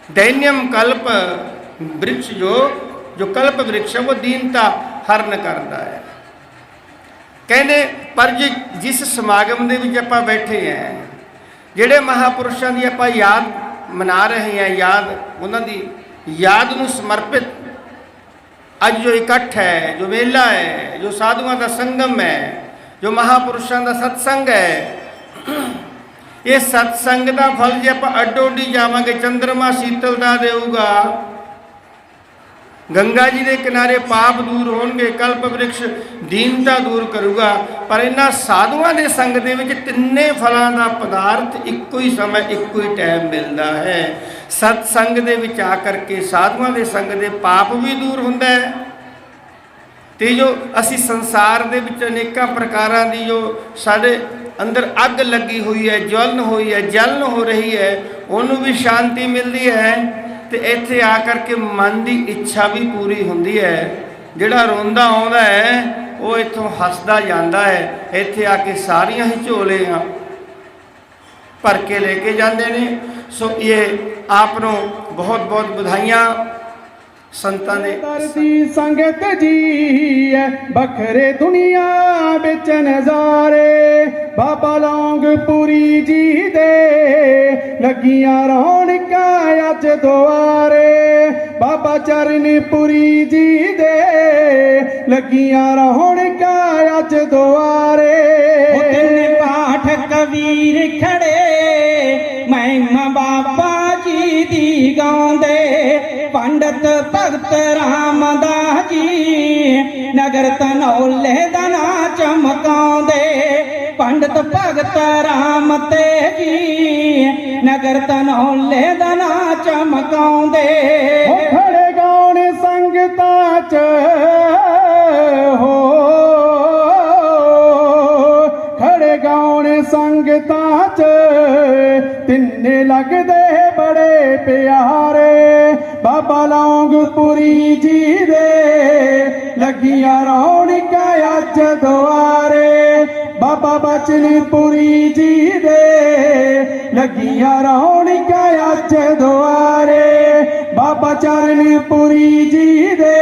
ਦੈਨਯਮ ਕਲਪ ਵ੍ਰਿਕਸ਼, ਜੋ ਕਲਪ ਵ੍ਰਿਕਸ਼ ਹੈ, ਉਹ ਦੀਨਤਾ ਹਰਨ ਕਰਦਾ ਹੈ। ਕਹਿੰਦੇ ਪਰ ਜਿਸ ਸਮਾਗਮ ਦੇ ਵਿੱਚ ਆਪਾਂ ਬੈਠੇ ਹਾਂ, ਜਿਹੜੇ ਮਹਾਪੁਰਸ਼ਾਂ ਦੀ ਆਪਾਂ ਯਾਦ ਮਨਾ ਰਹੇ ਹਾਂ, ਯਾਦ ਉਹਨਾਂ ਦੀ ਯਾਦ ਨੂੰ ਸਮਰਪਿਤ ਅੱਜ ਜੋ ਇਕੱਠ ਹੈ, ਜੋ ਮੇਲਾ ਹੈ, ਜੋ ਸਾਧੂਆਂ ਦਾ ਸੰਗਮ ਹੈ, ਜੋ ਮਹਾਪੁਰਸ਼ਾਂ ਦਾ ਸਤਸੰਗ ਹੈ, ਇਹ ਸਤਸੰਗ ਦਾ ਫਲ ਜੇ ਆਪਾਂ ਅੱਡੋ ਅੱਡੀ ਜਾਵਾਂਗੇ, ਚੰਦਰਮਾ ਸ਼ੀਤਲਤਾ ਦੇਊਗਾ, ਗੰਗਾ ਜੀ ਦੇ ਕਿਨਾਰੇ ਪਾਪ ਦੂਰ ਹੋਣਗੇ, ਕਲਪ ਵ੍ਰਿਕਸ਼ ਦੀਨਤਾ ਦੂਰ ਕਰੂਗਾ। ਪਰ ਇਹਨਾਂ ਸਾਧੂਆਂ ਦੇ ਸੰਗ ਦੇ ਵਿੱਚ ਤਿੰਨੇ ਫਲਾਂ ਦਾ ਪਦਾਰਥ ਇੱਕੋ ਹੀ ਸਮੇਂ ਇੱਕੋ ਹੀ ਟਾਈਮ ਮਿਲਦਾ ਹੈ। ਸਤ ਸੰਗ ਦੇ ਵਿੱਚ ਆ ਕਰਕੇ ਸਾਧੂਆਂ ਦੇ ਸੰਗ ਦੇ ਪਾਪ ਵੀ ਦੂਰ ਹੁੰਦਾ ਹੈ, ਤੇ ਜੋ ਅਸੀਂ ਸੰਸਾਰ ਦੇ ਵਿੱਚ ਅਨੇਕਾਂ ਪ੍ਰਕਾਰਾਂ ਦੀ ਜੋ ਸਾਡੇ ਅੰਦਰ ਅੱਗ ਲੱਗੀ ਹੋਈ ਹੈ, ਜਲਨ ਹੋਈ ਹੈ, ਜਲਨ ਹੋ ਰਹੀ ਹੈ, ਉਹਨੂੰ ਵੀ ਸ਼ਾਂਤੀ ਮਿਲਦੀ ਹੈ। ਤੇ ਇੱਥੇ ਆ ਕਰਕੇ ਮਨ ਦੀ ਇੱਛਾ ਵੀ ਪੂਰੀ ਹੁੰਦੀ ਹੈ। ਜਿਹੜਾ ਰੋਂਦਾ ਆਉਂਦਾ ਹੈ ਉਹ ਇੱਥੋਂ ਹੱਸਦਾ ਜਾਂਦਾ ਹੈ। ਇੱਥੇ ਆ ਕੇ ਸਾਰੀਆਂ ਹੀ ਝੋਲੀਆਂ ਭਰ ਕੇ ਲੈ ਕੇ ਜਾਂਦੇ ਨੇ। ਸੋ ਇਹ ਆਪ ਨੂੰ ਬਹੁਤ ਬਹੁਤ ਵਧਾਈਆਂ ਸੰਤਾਂ ਦੇ। ਦਰਦੀ ਸੰਗਤ ਜੀ ਹੈ ਬਖਰੇ ਦੁਨੀਆ ਵਿੱਚ ਨਜ਼ਾਰੇ, ਬਾਬਾ ਲੌਂਗਪੁਰੀ ਜੀ ਦੇ ਲੱਗੀਆਂ ਰੌਣਕਾਂ ਅੱਜ ਦੁਆਰੇ, ਬਾਬਾ ਚਰਨਪੁਰੀ ਜੀ ਦੇ ਲੱਗੀਆਂ ਰੌਣਕਾਂ ਅੱਜ ਦੁਆਰੇ। ਤਿੰਨ ਪਾਠ ਕਬੀਰ ਖੜੇ ਮਹਿਮਾ ਬਾਬਾ ਜੀ ਦੀ ਗਾਉਂਦੇ, ਪੰਡਤ ਭਗਤ ਰਾਮਦਾਸ ਜੀ ਨਗਰ ਧਨੌਲੇ ਦਾ ਨਾਂ ਚਮਕਾਉਂਦੇ, ਪੰਡਤ ਭਗਤ ਰਾਮ ਤੇ ਜੀ ਨਗਰ ਧਨੌਲੇ ਦਾ ਨਾਂ ਚਮਕਾਉਂਦੇ। ਖੜੇ ਗਾਉਣ ਸੰਗਤਾਂ ਚ ਹੋ, ਖੜੇ ਗਾਉਣ ਸੰਗਤਾਂ ਚ ਤਿੰਨੇ ਲੱਗਦੇ ਬੜੇ ਪਿਆਰੇ, ਬਾਬਾ ਲੌਂਗਪੁਰੀ ਜੀ ਦੇ ਲੱਗੀਆਂ ਰੌਣਕਾਂ ਅੱਜ ਦੁਆਰੇ, ਬਾਬਾ ਬਚਨਪੁਰੀ ਜੀ ਦੇ ਲੱਗੀਆਂ ਰੌਣਕਾਂ ਅੱਜ ਦੁਆਰੇ, ਬਾਬਾ ਚਰਨਪੁਰੀ ਜੀ ਦੇ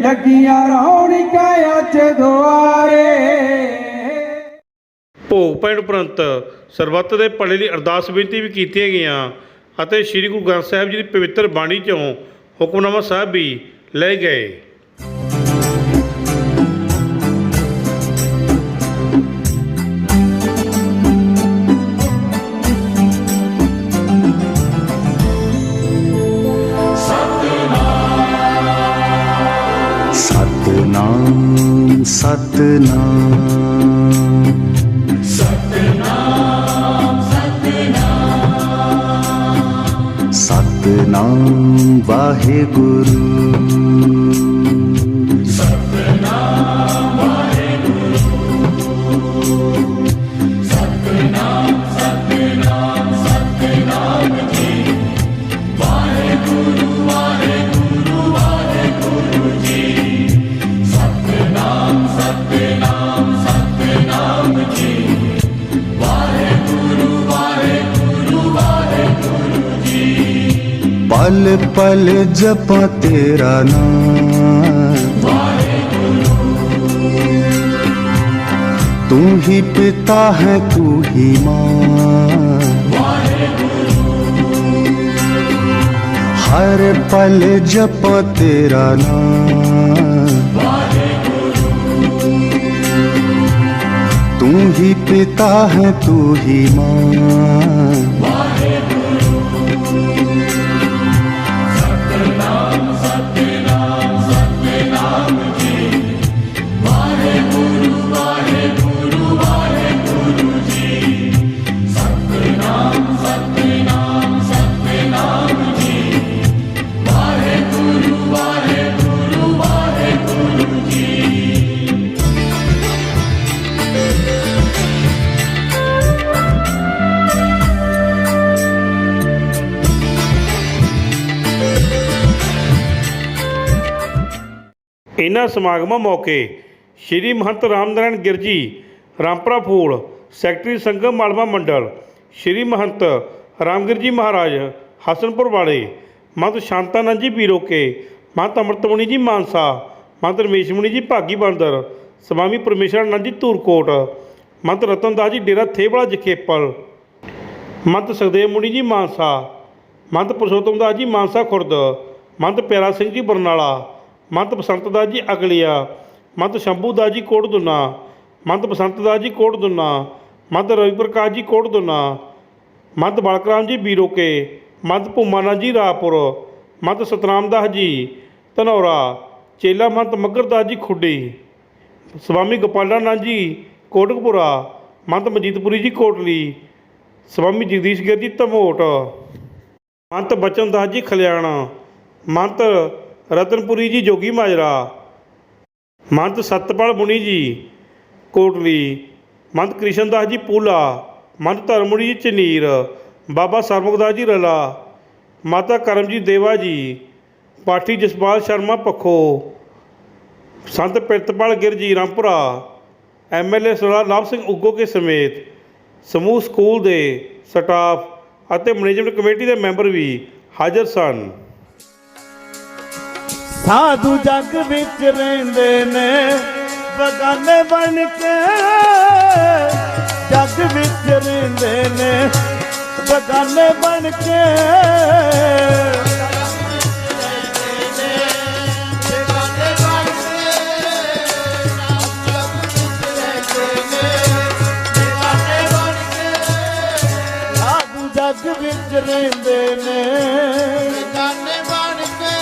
ਲੱਗੀਆਂ ਰੌਣਕਾਂ ਅੱਜ ਦੁਆਰੇ। ਭੋਗ ਪੈਣ ਉਪਰੰਤ ਸਰਬੱਤ ਦੇ ਭਲੇ ਲਈ ਅਰਦਾਸ ਬੇਨਤੀ ਵੀ ਕੀਤੀਆਂ ਗਈਆਂ ਅਤੇ ਸ੍ਰੀ ਗੁਰੂ ਗ੍ਰੰਥ ਸਾਹਿਬ ਜੀ ਦੀ ਪਵਿੱਤਰ ਬਾਣੀ 'ਚੋਂ ਹੁਕਮਨਾਮਾ ਸਾਹਿਬ ਵੀ ਲਏ ਗਏ। ਸਤਨਾਮ ਸਤਨਾਮ ਸਤਨਾਮ ਵਾਹਿਗੁਰੂ पल पल जपा तेरा नाम, तू ही पिता है तू ही माँ, हर पल जपा तेरा नाम, तू ही पिता है तू ही माँ। ਇਨ੍ਹਾਂ ਸਮਾਗਮਾਂ ਮੌਕੇ ਸ਼੍ਰੀ ਮਹੰਤ ਰਾਮ ਨਾਰਾਇਣ ਗਿਰ ਜੀ ਰਾਮਪੁਰਾ ਫੂਲ ਸੈਕਟਰੀ ਸੰਗਮ ਮਾਲਵਾ ਮੰਡਲ, ਸ਼੍ਰੀ ਮਹੰਤ ਰਾਮਗਿਰ ਜੀ ਮਹਾਰਾਜ ਹਸਨਪੁਰ ਵਾਲੇ, ਮਹੰਤ ਸ਼ਾਂਤਾਨੰਦ ਜੀ ਪੀਰੋਕੇ, ਮਹੰਤ ਅੰਮ੍ਰਿਤਮੁਨੀ ਜੀ ਮਾਨਸਾ, ਮਹੰਤ ਰਮੇਸ਼ ਮੁਨੀ ਜੀ ਭਾਗੀ ਬਾਂਦਰ, ਸਵਾਮੀ ਪਰਮੇਸ਼ਰਾਨੰਦ ਜੀ ਧੂਰਕੋਟ, ਮਹੰਤ ਰਤਨਦਾਸ ਜੀ ਡੇਰਾ ਥੇਵਲਾ ਜਖੇਪਲ, ਮਹੰਤ ਸੁਖਦੇਵ ਮੁਨੀ ਜੀ ਮਾਨਸਾ, ਮਹੰਤ ਪੁਰਸ਼ੋਤਮ ਦਾਸ ਜੀ ਮਾਨਸਾ ਖੁਰਦ, ਮਹੰਤ ਪਿਆਰਾ ਸਿੰਘ ਜੀ ਬਰਨਾਲਾ, ਮਹੰਤ ਬਸੰਤ ਦਾਸ ਜੀ ਅਗਲੀਆ, ਮਹੰਤ ਸ਼ੰਭੂ ਦਾਸ ਜੀ ਕੋਟਦੁਨਾ, ਮਹੰਤ ਬਸੰਤ ਦਾਸ ਜੀ ਕੋਟਦੁਨਾ, ਮਹੰਤ ਰਵੀ ਪ੍ਰਕਾਸ਼ ਜੀ ਕੋਟਦੁਨਾ, ਮਹੰਤ ਬਾਲਕ ਰਾਮ ਜੀ ਬੀਰੋਕੇ, ਮਹੰਤ ਭੂਮਾਨੰਦ ਜੀ ਰਾਪੁਰ, ਮਹੰਤ ਸਤਨਾਮ ਦਾਸ ਜੀ, ਧਨੌਰਾ, ਚੇਲਾ ਮਹੰਤ ਮੱਘਰਦਾਸ ਜੀ ਖੁੱਡੀ, ਸਵਾਮੀ ਗੋਪਾਲਾਨੰਦ ਜੀ ਕੋਟਕਪੁਰਾ, ਮਹੰਤ ਮਜੀਦਪੁਰੀ ਜੀ ਕੋਟਲੀ, ਸਵਾਮੀ ਜਗਦੀਸ਼ ਗਿਰ ਜੀ ਧਮੋਟ, ਮਹੰਤ ਬਚਨਦਾਸ ਜੀ ਖਲਿਆਣਾ, ਮਹੰਤ ਰਤਨਪੁਰੀ ਜੀ ਜੋਗੀ ਮਾਜਰਾ, ਮਹੰਤ ਸਤਪਾਲ ਮੁਨੀ ਜੀ ਕੋਟਲੀ, ਮਹੰਤ ਕ੍ਰਿਸ਼ਨਦਾਸ ਜੀ ਪੂਲਾ, ਮਹੰਤ ਧਰਮੁਨੀ ਜੀ ਝਨੀਰ, ਬਾਬਾ ਸਰਮੁਖਦਾਸ ਜੀ ਰਲਾ, ਮਾਤਾ ਕਰਮਜੀਤ ਦੇਵਾ ਜੀ, ਪਾਠੀ ਜਸਪਾਲ ਸ਼ਰਮਾ ਪੱਖੋ, ਸੰਤ ਪ੍ਰਿਤਪਾਲ ਗਿਰ ਜੀ ਰਾਮਪੁਰਾ, MLA ਸਰਦਾਰ ਲਾਭ ਸਿੰਘ ਉਗੋ ਕੇ ਸਮੇਤ ਸਮੂਹ ਸਕੂਲ ਦੇ ਸਟਾਫ ਅਤੇ ਮੈਨੇਜਮੈਂਟ ਕਮੇਟੀ ਦੇ ਮੈਂਬਰ ਵੀ ਹਾਜ਼ਰ ਸਨ। ਸਾਧੂ ਜੱਗ ਵਿੱਚ ਰਹਿੰਦੇ ਨੇ ਬਗਾਨੇ ਬਣ ਕੇ, ਜੱਗ ਵਿੱਚ ਰਹਿੰਦੇ ਨੇ ਬਗਾਨੇ ਬਣ ਕੇ, ਸਾਧੂ ਜੱਗ ਵਿੱਚ ਰਹਿੰਦੇ ਨੇ ਬਗਾਨੇ ਬਣ ਕੇ,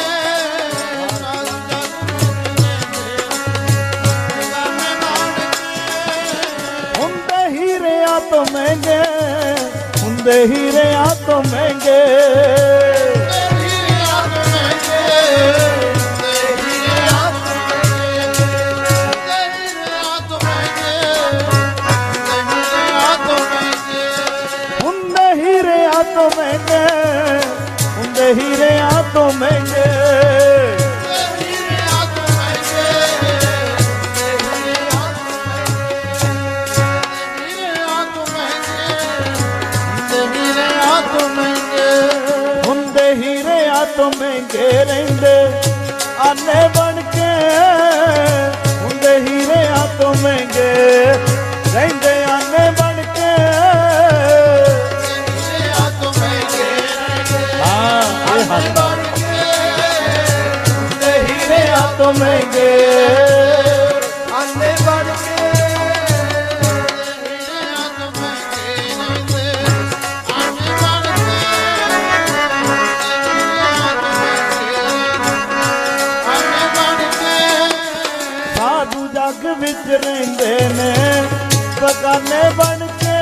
ਹੁੰਦੇ ਹੀਰਿਆਂ ਤੋਂ ਮਹਿੰਗੇ, ਹੁੰਦੇ ਹੀਰਿਆਂ ਤੋਂ ਮਹਿੰਗੇ, ਹੁੰਦੇ ਹੀਰਿਆਂ ਤੋਂ ਮਹਿੰਗੇ, ਹੁੰਦੇ ਹੀਰਿਆਂ ਤੋਂ ਮਹਿੰਗੇ, ਹੁੰਦੇ ਹੀਰਿਆਂ ਤੋਂ ਮਹਿੰਗੇ ਰਹਿੰਦੇ ਆਨੇ ਬਣ ਕੇ, ਹੁੰਦੇ ਹੀਰਿਆਂ ਤੋਂ ਮਹਿੰਗੇ ਰਹਿੰਦੇ ਆਨੇ ਬਣ ਕੇ, ਹਾਂ ਇਹ ਹੱਥ ਹੁੰਦੇ ਹੀਰਿਆਂ ਤੋਂ ਮਹਿੰਗੇ ਆਨੇ ਬਣ ਕੇ, ਸਾਧੂ ਜੱਗ ਵਿੱਚ ਰਹਿੰਦੇ ਨੇ ਬਗਾਨੇ ਬਣ ਕੇ,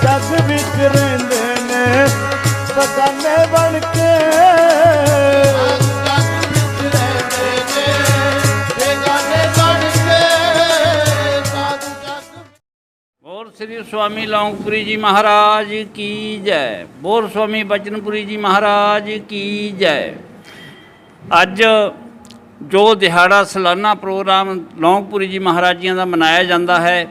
ਜੱਗ ਵਿੱਚ ਰਹਿੰਦੇ ਨੇ ਬਗਾਨੇ ਬਣ ਕੇ, ਬਗਾਨੇ ਬਣ ਕੇ, ਸਾਧੂ ਜੱਗ। बोल श्री स्वामी लौंगपुरी जी महाराज की जय। बोल स्वामी बचनपुरी जी महाराज की जय। ਅੱਜ ਜੋ ਦਿਹਾੜਾ ਸਾਲਾਨਾ ਪ੍ਰੋਗਰਾਮ ਲੌਂਗਪੁਰੀ ਜੀ ਮਹਾਰਾਜੀਆਂ ਦਾ ਮਨਾਇਆ ਜਾਂਦਾ ਹੈ,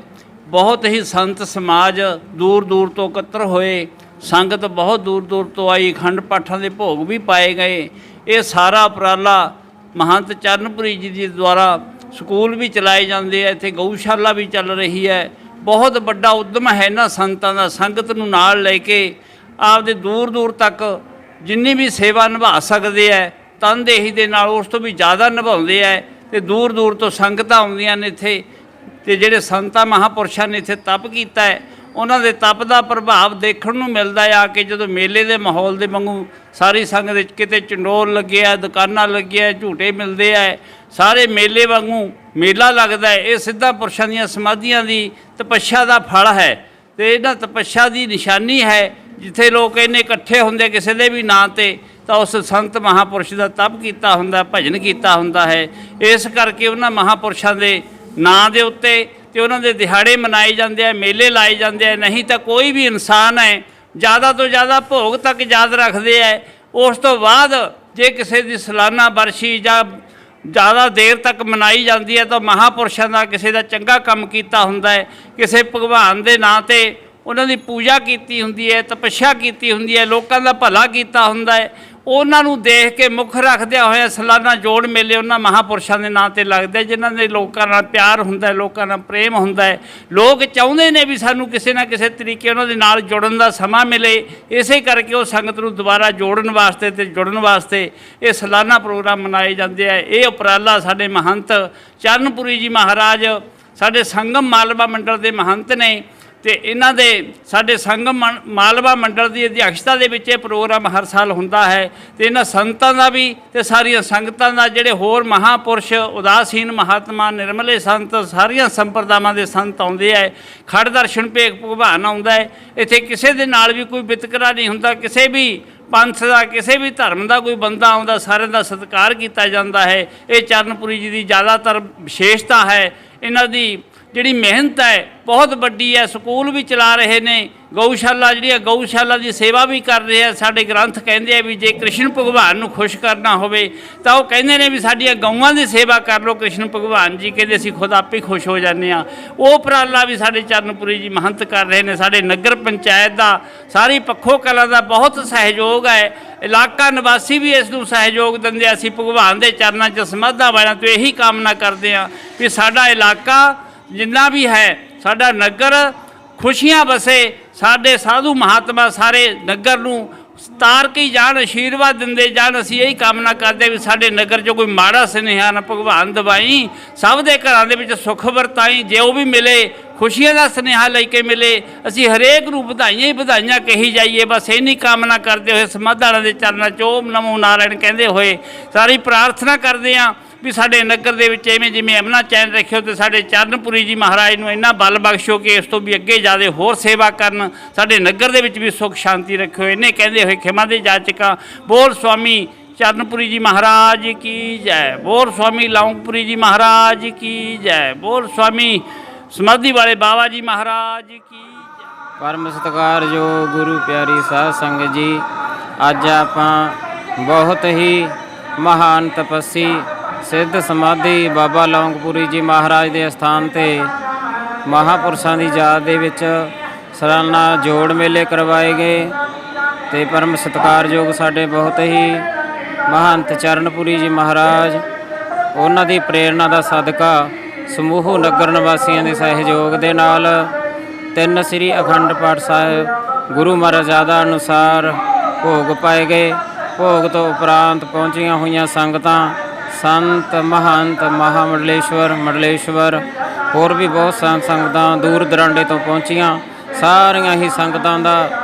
ਬਹੁਤ ਹੀ ਸੰਤ ਸਮਾਜ ਦੂਰ ਦੂਰ ਤੋਂ ਇਕੱਤਰ ਹੋਏ, ਸੰਗਤ ਬਹੁਤ ਦੂਰ ਦੂਰ ਤੋਂ ਆਈ, ਅਖੰਡ ਪਾਠਾਂ ਦੇ ਭੋਗ ਵੀ ਪਾਏ ਗਏ। ਇਹ ਸਾਰਾ ਉਪਰਾਲਾ ਮਹੰਤ ਚਰਨਪੁਰੀ ਜੀ ਦੇ ਦੁਆਰਾ ਸਕੂਲ ਵੀ ਚਲਾਏ ਜਾਂਦੇ ਆ, ਇੱਥੇ ਗਊਸ਼ਾਲਾ ਵੀ ਚੱਲ ਰਹੀ ਹੈ। ਬਹੁਤ ਵੱਡਾ ਉਦਮ ਹੈ ਇਹਨਾਂ ਸੰਤਾਂ ਦਾ, ਸੰਗਤ ਨੂੰ ਨਾਲ ਲੈ ਕੇ ਆਪਦੇ ਦੂਰ ਦੂਰ ਤੱਕ ਜਿੰਨੀ ਵੀ ਸੇਵਾ ਨਿਭਾ ਸਕਦੇ ਹੈ ਤਨਦੇਹੀ ਦੇ ਨਾਲ ਉਸ ਤੋਂ ਵੀ ਜ਼ਿਆਦਾ ਨਿਭਾਉਂਦੇ ਹੈ। ਤੇ ਦੂਰ ਦੂਰ ਤੋਂ ਸੰਗਤਾਂ ਆਉਂਦੀਆਂ ਨੇ ਇੱਥੇ, ਤੇ ਜਿਹੜੇ ਸੰਤਾਂ ਮਹਾਂਪੁਰਸ਼ਾਂ ਨੇ ਇੱਥੇ ਤਪ ਕੀਤਾ ਹੈ ਉਹਨਾਂ ਦੇ ਤਪ ਦਾ ਪ੍ਰਭਾਵ ਦੇਖਣ ਨੂੰ ਮਿਲਦਾ ਆ ਕਿ ਜਦੋਂ ਮੇਲੇ ਦੇ ਮਾਹੌਲ ਦੇ ਵਾਂਗੂ ਸਾਰੀ ਸੰਗਤ ਵਿੱਚ ਕਿਤੇ ਚੰਡੋਲ ਲੱਗਿਆ, ਦੁਕਾਨਾਂ ਲੱਗੀਆਂ, ਝੂਟੇ ਮਿਲਦੇ ਆ, ਸਾਰੇ ਮੇਲੇ ਵਾਂਗੂ ਮੇਲਾ ਲੱਗਦਾ ਹੈ। ਇਹ ਸਿੱਧਾ ਪੁਰਸ਼ਾਂ ਦੀਆਂ ਸਮਾਧੀਆਂ ਦੀ ਤਪੱਸਿਆ ਦਾ ਫਲ ਹੈ ਤੇ ਇਹਨਾਂ ਤਪੱਸਿਆ ਦੀ ਨਿਸ਼ਾਨੀ ਹੈ। ਜਿੱਥੇ ਲੋਕ ਇੰਨੇ ਇਕੱਠੇ ਹੁੰਦੇ ਕਿਸੇ ਦੇ ਵੀ ਨਾਂ 'ਤੇ, ਤਾਂ ਉਸ ਸੰਤ ਮਹਾਂਪੁਰਸ਼ ਦਾ ਤਪ ਕੀਤਾ ਹੁੰਦਾ, ਭਜਨ ਕੀਤਾ ਹੁੰਦਾ ਹੈ। ਇਸ ਕਰਕੇ ਉਹਨਾਂ ਮਹਾਂਪੁਰਸ਼ਾਂ ਦੇ ਨਾਂ ਦੇ ਉੱਤੇ ਤੇ ਉਹਨਾਂ ਦੇ ਦਿਹਾੜੇ ਮਨਾਏ ਜਾਂਦੇ ਆ, ਮੇਲੇ ਲਾਏ ਜਾਂਦੇ ਆ। ਨਹੀਂ ਤਾਂ ਕੋਈ ਵੀ ਇਨਸਾਨ ਹੈ ਜ਼ਿਆਦਾ ਤੋਂ ਜ਼ਿਆਦਾ ਭੋਗ ਤੱਕ ਯਾਦ ਰੱਖਦੇ ਹੈ। ਉਸ ਤੋਂ ਬਾਅਦ ਜੇ ਕਿਸੇ ਦੀ ਸਾਲਾਨਾ ਬਰਸ਼ੀ ਜਾਂ ਜ਼ਿਆਦਾ ਦੇਰ ਤੱਕ ਮਨਾਈ ਜਾਂਦੀ ਹੈ ਤਾਂ ਮਹਾਂਪੁਰਸ਼ਾਂ ਦਾ ਕਿਸੇ ਦਾ ਚੰਗਾ ਕੰਮ ਕੀਤਾ ਹੁੰਦਾ ਹੈ, ਕਿਸੇ ਭਗਵਾਨ ਦੇ ਨਾਂ 'ਤੇ ਉਹਨਾਂ ਦੀ ਪੂਜਾ ਕੀਤੀ ਹੁੰਦੀ ਹੈ, ਤਪੱਸਿਆ ਕੀਤੀ ਹੁੰਦੀ ਹੈ, ਲੋਕਾਂ ਦਾ ਭਲਾ ਕੀਤਾ ਹੁੰਦਾ ਹੈ। ਉਹਨਾਂ ਨੂੰ ਦੇਖ ਕੇ ਮੁੱਖ ਰੱਖਦਿਆਂ ਹੋਇਆ ਸਾਲਾਨਾ ਜੋੜ ਮੇਲੇ ਉਹਨਾਂ ਮਹਾਂਪੁਰਸ਼ਾਂ ਦੇ ਨਾਂ 'ਤੇ ਲੱਗਦੇ, ਜਿਨ੍ਹਾਂ ਦੇ ਲੋਕਾਂ ਨਾਲ ਪਿਆਰ ਹੁੰਦਾ ਹੈ, ਲੋਕਾਂ ਨਾਲ ਪ੍ਰੇਮ ਹੁੰਦਾ ਹੈ। ਲੋਕ ਚਾਹੁੰਦੇ ਨੇ ਵੀ ਸਾਨੂੰ ਕਿਸੇ ਨਾ ਕਿਸੇ ਤਰੀਕੇ ਉਹਨਾਂ ਦੇ ਨਾਲ ਜੁੜਨ ਦਾ ਸਮਾਂ ਮਿਲੇ। ਇਸੇ ਕਰਕੇ ਉਹ ਸੰਗਤ ਨੂੰ ਦੁਬਾਰਾ ਜੋੜਨ ਵਾਸਤੇ ਤੇ ਜੁੜਨ ਵਾਸਤੇ ਇਹ ਸਾਲਾਨਾ ਪ੍ਰੋਗਰਾਮ ਮਨਾਏ ਜਾਂਦੇ ਆ। ਇਹ ਉਪਰਾਲਾ ਸਾਡੇ ਮਹੰਤ ਚਰਨਪੁਰੀ ਜੀ ਮਹਾਰਾਜ ਸਾਡੇ ਸੰਗਮ ਮਾਲਵਾ ਮੰਡਲ ਦੇ ਮਹੰਤ ਨੇ ਤੇ ਇਹਨਾਂ ਦੇ ਸਾਡੇ ਸੰਗਮ ਮਾਲਵਾ ਮੰਡਲ ਦੀ ਅਧਿਆਕਸ਼ਤਾ ਦੇ ਵਿੱਚ ਇਹ ਪ੍ਰੋਗਰਾਮ ਹਰ ਸਾਲ ਹੁੰਦਾ ਹੈ। ਤੇ ਇਹਨਾਂ ਸੰਤਾਂ ਦਾ ਵੀ ਤੇ ਸਾਰੀਆਂ ਸੰਗਤਾਂ ਦਾ, ਜਿਹੜੇ ਹੋਰ ਮਹਾਪੁਰਸ਼, ਉਦਾਸੀਨ ਮਹਾਤਮਾ, ਨਿਰਮਲੇ ਸੰਤ, ਸਾਰੀਆਂ ਸੰਪਰਦਾਵਾਂ ਦੇ ਸੰਤ ਆਉਂਦੇ ਹੈ। ਖੜ ਦਰਸ਼ਨ ਭੇਖ ਭਗਵਾਨ ਆਉਂਦਾ ਹੈ। ਇੱਥੇ ਕਿਸੇ ਦੇ ਨਾਲ ਵੀ ਕੋਈ ਵਿਤਕਰਾ ਨਹੀਂ ਹੁੰਦਾ। ਕਿਸੇ ਵੀ ਪੰਥ ਦਾ, ਕਿਸੇ ਵੀ ਧਰਮ ਦਾ ਕੋਈ ਬੰਦਾ ਆਉਂਦਾ, ਸਾਰਿਆਂ ਦਾ ਸਤਿਕਾਰ ਕੀਤਾ ਜਾਂਦਾ ਹੈ। ਇਹ ਚਰਨਪੁਰੀ ਜੀ ਦੀ ਜ਼ਿਆਦਾਤਰ ਵਿਸ਼ੇਸ਼ਤਾ ਹੈ। ਇਹਨਾਂ ਦੀ ਜਿਹੜੀ ਮਿਹਨਤ ਹੈ ਬਹੁਤ ਵੱਡੀ ਹੈ। ਸਕੂਲ ਵੀ ਚਲਾ ਰਹੇ ਨੇ, ਗਊਸ਼ਾਲਾ ਜਿਹੜੀ ਹੈ ਗਊਸ਼ਾਲਾ ਦੀ ਸੇਵਾ ਵੀ ਕਰ ਰਹੇ ਆ। ਸਾਡੇ ਗ੍ਰੰਥ ਕਹਿੰਦੇ ਆ ਵੀ ਜੇ ਕ੍ਰਿਸ਼ਨ ਭਗਵਾਨ ਨੂੰ ਖੁਸ਼ ਕਰਨਾ ਹੋਵੇ ਤਾਂ ਉਹ ਕਹਿੰਦੇ ਨੇ ਵੀ ਸਾਡੀਆਂ ਗਊਆਂ ਦੀ ਸੇਵਾ ਕਰ ਲਓ। ਕ੍ਰਿਸ਼ਨ ਭਗਵਾਨ ਜੀ ਕਹਿੰਦੇ ਅਸੀਂ ਖੁਦ ਆਪੇ ਖੁਸ਼ ਹੋ ਜਾਂਦੇ ਹਾਂ। ਉਹ ਉਪਰਾਲਾ ਵੀ ਸਾਡੇ ਚਰਨਪੁਰੀ ਜੀ ਮਹੰਤ ਕਰ ਰਹੇ ਨੇ। ਸਾਡੇ ਨਗਰ ਪੰਚਾਇਤ ਦਾ, ਸਾਰੀ ਪੱਖੋ ਕਲਾਂ ਦਾ ਬਹੁਤ ਸਹਿਯੋਗ ਹੈ। ਇਲਾਕਾ ਨਿਵਾਸੀ ਵੀ ਇਸ ਨੂੰ ਸਹਿਯੋਗ ਦਿੰਦੇ ਆ। ਅਸੀਂ ਭਗਵਾਨ ਦੇ ਚਰਨਾਂ 'ਚ ਸਮਾਧਾਂ ਵਾਲਿਆਂ ਤੋਂ ਇਹੀ ਕਾਮਨਾ ਕਰਦੇ ਹਾਂ ਵੀ ਸਾਡਾ ਇਲਾਕਾ ਜਿੰਨਾ ਵੀ ਹੈ, ਸਾਡਾ ਨਗਰ ਖੁਸ਼ੀਆਂ ਵਸੇ। ਸਾਡੇ ਸਾਧੂ ਮਹਾਤਮਾ ਸਾਰੇ ਨਗਰ ਨੂੰ ਤਾਰ ਕੇ ਜਾਣ, ਆਸ਼ੀਰਵਾਦ ਦਿੰਦੇ ਜਾਣ। ਅਸੀਂ ਇਹੀ ਕਾਮਨਾ ਕਰਦੇ ਵੀ ਸਾਡੇ ਨਗਰ 'ਚ ਕੋਈ ਮਾੜਾ ਸੁਨੇਹਾ ਨਾ ਭਗਵਾਨ ਦਵਾਈ, ਸਭ ਦੇ ਘਰਾਂ ਦੇ ਵਿੱਚ ਸੁੱਖ ਵਰਤਾਈ। ਜੇ ਉਹ ਵੀ ਮਿਲੇ, ਖੁਸ਼ੀਆਂ ਦਾ ਸੁਨੇਹਾ ਲੈ ਕੇ ਮਿਲੇ। ਅਸੀਂ ਹਰੇਕ ਨੂੰ ਵਧਾਈਆਂ ਹੀ ਵਧਾਈਆਂ ਕਹੀ ਜਾਈਏ। ਬਸ ਇੰਨੀ ਕਾਮਨਾ ਕਰਦੇ ਹੋਏ ਸਮਾਧਾਂ ਦੇ ਚਰਨਾਂ 'ਚ ਓਮ ਨਮੋ ਨਾਰਾਇਣ ਕਹਿੰਦੇ ਹੋਏ ਸਾਰੀ ਪ੍ਰਾਰਥਨਾ ਕਰਦੇ ਹਾਂ ਵੀ ਸਾਡੇ ਨਗਰ ਦੇ ਵਿੱਚ ਇਵੇਂ ਜਿਵੇਂ ਅਮਨਾ ਚੈਨ ਰੱਖਿਓ ਤੇ ਸਾਡੇ ਚਰਨਪੁਰੀ ਜੀ ਮਹਾਰਾਜ ਨੂੰ ਇੰਨਾ ਬਲ ਬਖਸ਼ੋ ਕਿ ਇਸ ਤੋਂ ਵੀ ਅੱਗੇ ਜ਼ਿਆਦਾ ਹੋਰ ਸੇਵਾ ਕਰਨ। ਸਾਡੇ ਨਗਰ ਦੇ ਵਿੱਚ ਵੀ ਸੁੱਖ ਸ਼ਾਂਤੀ ਰੱਖਿਓ। ਇਹਨੇ ਕਹਿੰਦੇ ਹੋਏ ਖਿਮਾ ਦੇ ਜਾਚਕਾਂ। ਬੋਲ ਸੁਆਮੀ ਚਰਨਪੁਰੀ ਜੀ ਮਹਾਰਾਜ ਕੀ ਜੈ। ਬੋਲ ਸੁਆਮੀ ਲੌਂਗਪੁਰੀ ਜੀ ਮਹਾਰਾਜ ਕੀ ਜੈ। ਬੋਲ ਸੁਆਮੀ ਸਮਾਧੀ ਵਾਲੇ ਬਾਬਾ ਜੀ ਮਹਾਰਾਜ ਕੀ ਜੈ। ਪਰਮ ਸਤਿਕਾਰਯੋਗ ਗੁਰੂ ਪਿਆਰੀ ਸਾਧ ਸੰਗਤ ਜੀ, ਅੱਜ ਆਪਾਂ ਬਹੁਤ ਹੀ ਮਹਾਨ ਤਪੱਸੀ ਸਿੱਧ ਸਮਾਧੀ ਬਾਬਾ ਲੌਂਗਪੁਰੀ ਜੀ ਮਹਾਰਾਜ ਦੇ ਅਸਥਾਨ 'ਤੇ ਮਹਾਂਪੁਰਸ਼ਾਂ ਦੀ ਯਾਦ ਦੇ ਵਿੱਚ ਸਾਲਾਨਾ ਜੋੜ ਮੇਲੇ ਕਰਵਾਏ ਗਏ। ਤੇ ਪਰਮ ਸਤਿਕਾਰਯੋਗ ਸਾਡੇ ਬਹੁਤ ਹੀ ਮਹੰਤ ਚਰਨਪੁਰੀ ਜੀ ਮਹਾਰਾਜ, ਉਹਨਾਂ ਦੀ ਪ੍ਰੇਰਣਾ ਦਾ ਸਦਕਾ ਸਮੂਹ ਨਗਰ ਨਿਵਾਸੀਆਂ ਦੇ ਸਹਿਯੋਗ ਦੇ ਨਾਲ 3 ਸ੍ਰੀ ਅਖੰਡ ਪਾਠ ਸਾਹਿਬ ਗੁਰੂ ਮਹਾਰਾਜਾ ਅਨੁਸਾਰ ਭੋਗ ਪਾਏ ਗਏ। ਭੋਗ ਤੋਂ ਉਪਰੰਤ ਪਹੁੰਚੀਆਂ ਹੋਈਆਂ ਸੰਗਤਾਂ, ਸੰਤ ਮਹੰਤ ਮੰਡਲੇਸ਼ਵਰ ਹੋਰ ਵੀ ਬਹੁਤ ਸੰਗਤਾਂ ਦੂਰ ਦਰਾਂਡੇ ਤੋਂ ਪਹੁੰਚੀਆਂ। ਸਾਰੀਆਂ ਹੀ ਸੰਗਤਾਂ ਦਾ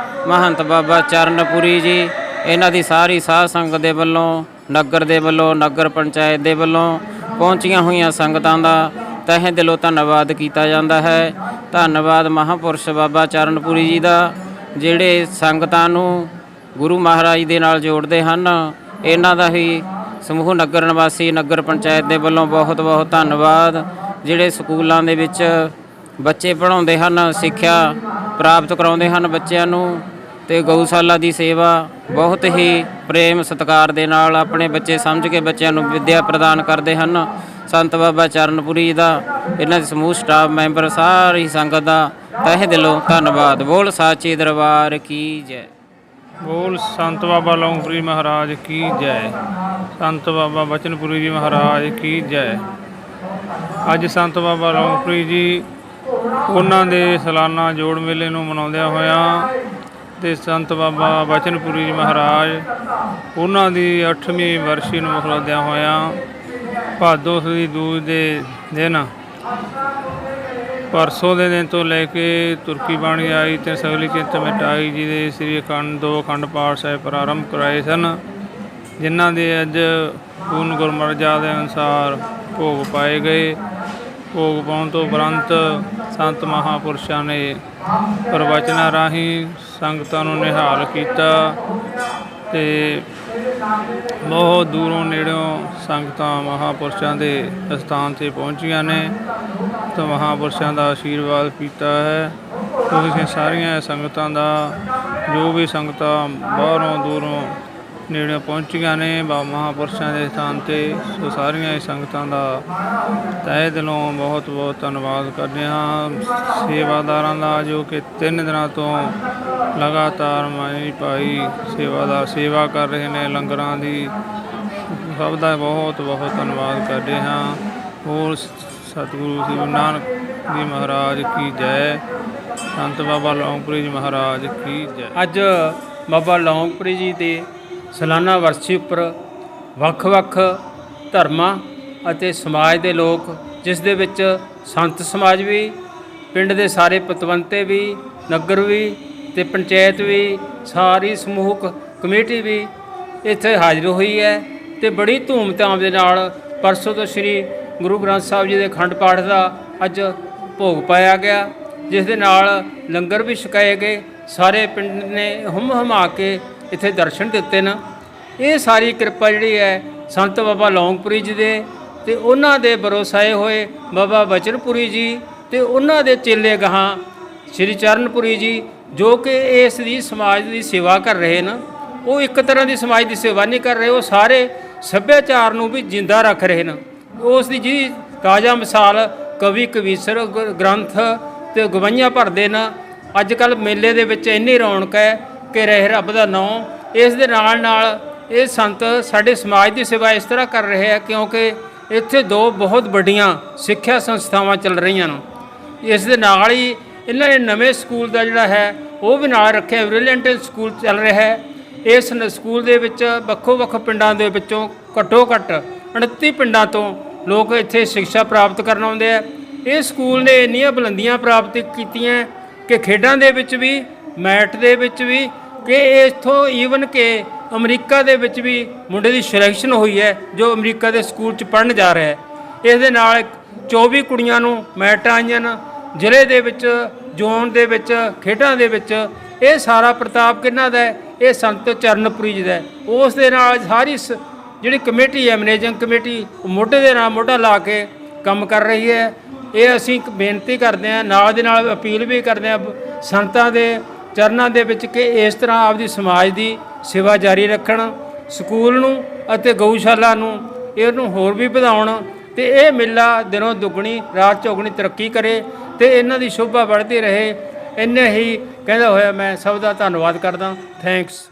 ਮਹੰਤ ਬਾਬਾ ਚਰਨਪੁਰੀ ਜੀ, ਇਹਨਾਂ ਦੀ ਸਾਰੀ ਸਾਧ ਸੰਗਤ ਦੇ ਵੱਲੋਂ, ਨਗਰ ਦੇ ਵੱਲੋਂ, ਨਗਰ ਪੰਚਾਇਤ ਦੇ ਵੱਲੋਂ ਪਹੁੰਚੀਆਂ ਹੋਈਆਂ ਸੰਗਤਾਂ ਦਾ ਤਹਿ ਦਿਲੋਂ ਧੰਨਵਾਦ ਕੀਤਾ ਜਾਂਦਾ ਹੈ। ਧੰਨਵਾਦ ਮਹਾਂਪੁਰਸ਼ ਬਾਬਾ ਚਰਨਪੁਰੀ ਜੀ ਦਾ, ਜਿਹੜੇ ਸੰਗਤਾਂ ਨੂੰ ਗੁਰੂ ਮਹਾਰਾਜ ਦੇ ਨਾਲ ਜੋੜਦੇ ਹਨ। ਇਹਨਾਂ ਦਾ ਹੀ ਸਮੂਹ ਨਗਰ ਨਿਵਾਸੀ, ਨਗਰ ਪੰਚਾਇਤ ਦੇ ਵੱਲੋਂ ਬਹੁਤ ਬਹੁਤ ਧੰਨਵਾਦ। ਜਿਹੜੇ ਸਕੂਲਾਂ ਦੇ ਵਿੱਚ ਬੱਚੇ ਪੜ੍ਹਾਉਂਦੇ ਹਨ, ਸਿੱਖਿਆ ਪ੍ਰਾਪਤ ਕਰਾਉਂਦੇ ਹਨ ਬੱਚਿਆਂ ਨੂੰ, ਤੇ ਗਊਸ਼ਾਲਾ ਦੀ ਸੇਵਾ ਬਹੁਤ ਹੀ ਪ੍ਰੇਮ ਸਤਿਕਾਰ ਦੇ ਨਾਲ ਆਪਣੇ ਬੱਚੇ ਸਮਝ ਕੇ ਬੱਚਿਆਂ ਨੂੰ ਵਿੱਦਿਆ ਪ੍ਰਦਾਨ ਕਰਦੇ ਹਨ। ਸੰਤ ਬਾਬਾ ਚਰਨਪੁਰੀ ਜੀ ਦਾ, ਇਹਨਾਂ ਦੇ ਸਮੂਹ ਸਟਾਫ ਮੈਂਬਰ, ਸਾਰੀ ਸੰਗਤ ਦਾ ਤਹਿ ਦਿਲੋਂ ਧੰਨਵਾਦ। ਬੋਲ ਸਾਚੇ ਦਰਬਾਰ ਕੀ ਜੈ। ਬੋਲ ਸੰਤ ਬਾਬਾ ਲੌਂਗਪੁਰੀ ਮਹਾਰਾਜ ਕੀ ਜੈ। ਸੰਤ ਬਾਬਾ ਬਚਨਪੁਰੀ ਜੀ ਮਹਾਰਾਜ ਕੀ ਜੈ। ਅੱਜ ਸੰਤ ਬਾਬਾ ਲੌਂਗਪੁਰੀ ਜੀ ਉਹਨਾਂ ਦੇ ਸਾਲਾਨਾ ਜੋੜ ਮੇਲੇ ਨੂੰ ਮਨਾਉਂਦਿਆਂ ਹੋਇਆਂ ਤੇ ਸੰਤ ਬਾਬਾ ਬਚਨਪੁਰੀ ਜੀ ਮਹਾਰਾਜ ਉਹਨਾਂ ਦੀ 8ਵੀਂ ਵਰਸ਼ੀ ਨੂੰ ਮਨਾਉਂਦਿਆਂ ਹੋਇਆਂ ਭਾਦੋ ਦੀ ਦੂਜ ਦੇ ਦਿਨ, ਪਰਸੋਂ ਦੇ ਦਿਨ ਤੋਂ ਲੈ ਕੇ ਤੁਰਕੀ ਬਾਣੀ ਆਈ ਤੇ ਸਗਲੀ ਚਿੰਤ ਮਿਟਾਈ ਜੀ ਦੇ ਸ੍ਰੀ ਅਖੰਡ 2 ਅਖੰਡ ਪਾਠ ਸਾਹਿਬ ਪ੍ਰਾਰੰਭ ਕਰਾਏ ਸਨ, ਜਿਨ੍ਹਾਂ ਦੇ ਅੱਜ ਪੂਰਨ ਗੁਰਮਰਜਾ ਦੇ ਅਨੁਸਾਰ ਭੋਗ ਪਾਏ ਗਏ। ਭੋਗ ਪਾਉਣ ਤੋਂ ਉਪਰੰਤ ਸੰਤ ਮਹਾਂਪੁਰਸ਼ਾਂ ਨੇ ਪ੍ਰਵਚਨਾਂ ਰਾਹੀਂ ਸੰਗਤਾਂ ਨੂੰ ਨਿਹਾਲ ਕੀਤਾ ਤੇ ਬਹੁਤ ਦੂਰੋਂ ਨੇੜਿਓਂ ਸੰਗਤਾਂ ਮਹਾਂਪੁਰਸ਼ਾਂ ਦੇ ਅਸਥਾਨ 'ਤੇ ਪਹੁੰਚੀਆਂ ਨੇ ਤਾਂ ਮਹਾਂਪੁਰਸ਼ਾਂ ਦਾ ਆਸ਼ੀਰਵਾਦ ਕੀਤਾ ਹੈ। ਤੁਸੀਂ ਸਾਰੀਆਂ ਸੰਗਤਾਂ ਦਾ, ਜੋ ਵੀ ਸੰਗਤਾਂ ਬਾਹਰੋਂ ਦੂਰੋਂ ਨੇੜਿਓਂ ਪਹੁੰਚੀਆਂ ਨੇ ਮਹਾਂਪੁਰਸ਼ਾਂ ਦੇ ਸਥਾਨ 'ਤੇ, ਸੋ ਸਾਰੀਆਂ ਸੰਗਤਾਂ ਦਾ ਤਹਿ ਦਿਲੋਂ ਬਹੁਤ ਬਹੁਤ ਧੰਨਵਾਦ ਕਰਦੇ ਹਾਂ। ਸੇਵਾਦਾਰਾਂ ਦਾ, ਜੋ ਕਿ 3 ਦਿਨਾਂ ਤੋਂ ਲਗਾਤਾਰ ਮਾਈ ਭਾਈ ਸੇਵਾ ਕਰ ਰਹੇ ਨੇ ਲੰਗਰਾਂ ਦੀ, ਸਭ ਦਾ ਬਹੁਤ ਬਹੁਤ ਧੰਨਵਾਦ ਕਰਦੇ ਹਾਂ। ਹੋਰ ਸਤਿਗੁਰੂ ਸ੍ਰੀ ਗੁਰੂ ਨਾਨਕ ਜੀ ਮਹਾਰਾਜ ਕੀ ਜੈ। ਸੰਤ ਬਾਬਾ ਲੌਂਗਪੁਰੀ ਜੀ ਮਹਾਰਾਜ ਕੀ ਜੈ। ਅੱਜ ਬਾਬਾ ਲੌਂਗਪੁਰੀ ਜੀ ਦੇ ਸਾਲਾਨਾ ਵਰਸੀ ਉੱਪਰ ਵੱਖ-ਵੱਖ ਧਰਮਾਂ ਅਤੇ ਸਮਾਜ ਦੇ ਲੋਕ, ਜਿਸ ਦੇ ਵਿੱਚ ਸੰਤ ਸਮਾਜ ਵੀ ਪਿੰਡ ਦੇ ਸਾਰੇ ਪਤਵੰਤੇ ਵੀ, ਨਗਰ ਵੀ ਤੇ ਪੰਚਾਇਤ ਵੀ, ਸਾਰੀ ਸਮੂਹਕ ਕਮੇਟੀ ਵੀ ਇੱਥੇ ਹਾਜ਼ਰ ਹੋਈ ਹੈ ਤੇ ਬੜੀ ਧੂਮਧਾਮ ਦੇ ਨਾਲ ਪਰਸੋਂ ਤੋਂ ਸ੍ਰੀ ਗੁਰੂ ਗ੍ਰੰਥ ਸਾਹਿਬ ਜੀ ਦੇ ਅਖੰਡ ਪਾਠ ਦਾ ਅੱਜ ਭੋਗ ਪਾਇਆ ਗਿਆ, ਜਿਸ ਦੇ ਨਾਲ ਲੰਗਰ ਵੀ ਛਕਾਏ ਗਏ। ਸਾਰੇ ਪਿੰਡ ਨੇ ਹਮਾ ਕੇ ਇੱਥੇ ਦਰਸ਼ਨ ਦਿੱਤੇ ਨੇ। ਇਹ ਸਾਰੀ ਕਿਰਪਾ ਜਿਹੜੀ ਹੈ ਸੰਤ ਬਾਬਾ ਲੌਂਗਪੁਰੀ ਜੀ ਦੇ ਤੇ ਉਹਨਾਂ ਦੇ ਬਰੋਸਾਏ ਹੋਏ ਬਾਬਾ ਬਚਨਪੁਰੀ ਜੀ ਤੇ ਉਹਨਾਂ ਦੇ ਚੇਲੇ ਗਾਹਾਂ ਸ਼੍ਰੀ ਚਰਨਪੁਰੀ ਜੀ, ਜੋ ਕਿ ਇਸ ਦੀ ਸਮਾਜ ਦੀ ਸੇਵਾ ਕਰ ਰਹੇ ਨੇ। ਉਹ ਇੱਕ ਤਰ੍ਹਾਂ ਦੀ ਸਮਾਜ ਦੀ ਸੇਵਾ ਨਹੀਂ ਕਰ ਰਹੇ, ਉਹ ਸਾਰੇ ਸੱਭਿਆਚਾਰ ਨੂੰ ਵੀ ਜਿੰਦਾ ਰੱਖ ਰਹੇ ਨੇ। ਉਸ ਦੀ ਜੀ ਤਾਜ਼ਾ ਮਿਸਾਲ ਕਵੀ ਕਵੀਸ਼ਰ ਗ੍ਰੰਥ ਤੇ ਗਵਾਈਆਂ ਭਰਦੇ ਨੇ। ਅੱਜ ਕੱਲ੍ਹ ਮੇਲੇ ਦੇ ਵਿੱਚ ਇੰਨੀ ਰੌਣਕ ਹੈ ਕਿ ਰਹਿ ਰੱਬ ਦਾ ਨਾਂ। ਇਸ ਦੇ ਨਾਲ ਇਹ ਸੰਤ ਸਾਡੇ ਸਮਾਜ ਦੀ ਸੇਵਾ ਇਸ ਤਰ੍ਹਾਂ ਕਰ ਰਹੇ ਆ ਕਿਉਂਕਿ ਇੱਥੇ ਦੋ ਬਹੁਤ ਵੱਡੀਆਂ ਸਿੱਖਿਆ ਸੰਸਥਾਵਾਂ ਚੱਲ ਰਹੀਆਂ ਨੇ। ਇਸ ਦੇ ਨਾਲ ਹੀ ਇਹਨਾਂ ਨੇ ਨਵੇਂ ਸਕੂਲ ਦਾ ਜਿਹੜਾ ਹੈ ਉਹ ਵੀ ਨਾਲ ਰੱਖਿਆ, ਬ੍ਰਿਲੀਅੰਟ ਸਕੂਲ ਚੱਲ ਰਿਹਾ ਹੈ। ਇਸ ਸਕੂਲ ਦੇ ਵਿੱਚ ਵੱਖੋ-ਵੱਖ ਪਿੰਡਾਂ ਦੇ ਵਿੱਚੋਂ ਘੱਟੋ-ਘੱਟ 29 ਪਿੰਡਾਂ ਤੋਂ ਲੋਕ ਇੱਥੇ ਸਿੱਖਿਆ ਪ੍ਰਾਪਤ ਕਰਨ ਆਉਂਦੇ ਆ। ਇਹ ਸਕੂਲ ਨੇ ਇੰਨੀਆਂ ਬੁਲੰਦੀਆਂ ਪ੍ਰਾਪਤ ਕੀਤੀਆਂ ਕਿ ਖੇਡਾਂ ਦੇ ਵਿੱਚ ਵੀ, ਮੈਟ ਦੇ ਵਿੱਚ ਵੀ, ਕਿ ਇੱਥੋਂ ਈਵਨ ਕਿ ਅਮਰੀਕਾ ਦੇ ਵਿੱਚ ਵੀ ਮੁੰਡੇ ਦੀ ਸਿਲੈਕਸ਼ਨ ਹੋਈ ਹੈ ਜੋ ਅਮਰੀਕਾ ਦੇ ਸਕੂਲ 'ਚ ਪੜ੍ਹਨ ਜਾ ਰਿਹਾ ਹੈ। ਇਸ ਦੇ ਨਾਲ 24 ਕੁੜੀਆਂ ਨੂੰ ਮੈਟਾਂ ਆਈਆਂ ਨੇ ਜ਼ਿਲ੍ਹੇ ਦੇ ਵਿੱਚ, ਜ਼ੋਨ ਦੇ ਵਿੱਚ, ਖੇਡਾਂ ਦੇ ਵਿੱਚ। ਇਹ ਸਾਰਾ ਪ੍ਰਤਾਪ ਕਿਹਨਾਂ ਦਾ ਹੈ? ਇਹ ਸੰਤ ਚਰਨਪੁਰੀ ਜੀ ਦਾ ਹੈ। ਉਸ ਦੇ ਨਾਲ ਸਾਰੀ ਜਿਹੜੀ ਕਮੇਟੀ ਹੈ, ਮੈਨੇਜਿੰਗ ਕਮੇਟੀ, ਉਹ ਮੋਢੇ ਦੇ ਨਾਲ ਮੋਢਾ ਲਾ ਕੇ ਕੰਮ ਕਰ ਰਹੀ ਹੈ। ਇਹ ਅਸੀਂ ਇੱਕ ਬੇਨਤੀ ਕਰਦੇ ਹਾਂ, ਨਾਲ ਦੇ ਨਾਲ ਅਪੀਲ ਵੀ ਕਰਦੇ ਹਾਂ ਸੰਤਾਂ ਦੇ ਚਰਨਾਂ ਦੇ ਵਿੱਚ ਕਿ ਇਸ ਤਰ੍ਹਾਂ ਆਪਦੀ ਸਮਾਜ ਦੀ ਸੇਵਾ ਜਾਰੀ ਰੱਖਣ, ਸਕੂਲ ਨੂੰ ਅਤੇ ਗਊਸ਼ਾਲਾ ਨੂੰ ਇਹਨੂੰ ਹੋਰ ਵੀ ਵਧਾਉਣ ਤੇ ਇਹ ਮੇਲਾ ਦਿਨੋਂ ਦੁੱਗਣੀ ਰਾਤ ਚੌਗਣੀ ਤਰੱਕੀ ਕਰੇ ਤੇ ਇਹਨਾਂ ਦੀ ਸ਼ੋਭਾ ਵੱਧਦੀ ਰਹੇ। ਇੰਨੇ ਹੀ ਕਹਿੰਦਾ ਹੋਇਆ ਮੈਂ ਸਭ ਦਾ ਧੰਨਵਾਦ ਕਰਦਾ। ਥੈਂਕਸ।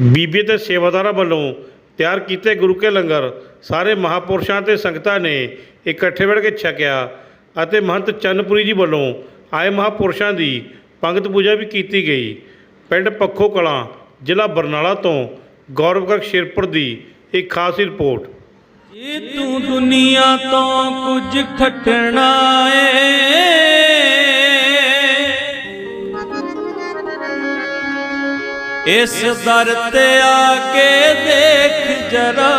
ਬੀਬੀ ਤੇ ਸੇਵਾਦਾਰਾਂ ਵੱਲੋਂ ਤਿਆਰ ਕੀਤੇ ਗੁਰੂ ਕੇ ਲੰਗਰ ਸਾਰੇ ਮਹਾਂਪੁਰਸ਼ਾਂ ਤੇ ਸੰਗਤਾਂ ਨੇ ਇਕੱਠੇ ਬੈਠ ਕੇ ਛਕਿਆ ਅਤੇ ਮਹੰਤ ਚੰਨਪੁਰੀ ਜੀ ਵੱਲੋਂ ਆਏ ਮਹਾਂਪੁਰਸ਼ਾਂ ਦੀ ਪੰਗਤ ਪੂਜਾ ਵੀ ਕੀਤੀ ਗਈ। ਪਿੰਡ ਪੱਖੋ ਕਲਾਂ, ਜ਼ਿਲ੍ਹਾ ਬਰਨਾਲਾ ਤੋਂ ਗੌਰਵਗੜ ਸ਼ੇਰਪੁਰ ਦੀ ਇੱਕ ਖਾਸ ਰਿਪੋਰਟ। ਜੇ ਤੂੰ ਦੁਨੀਆ ਤੋਂ ਕੁਝ ਖੱਟਣਾ ਏ, ਇਸ ਦਰ ਤੇ ਆ ਕੇ ਦੇਖ ਜਰਾ,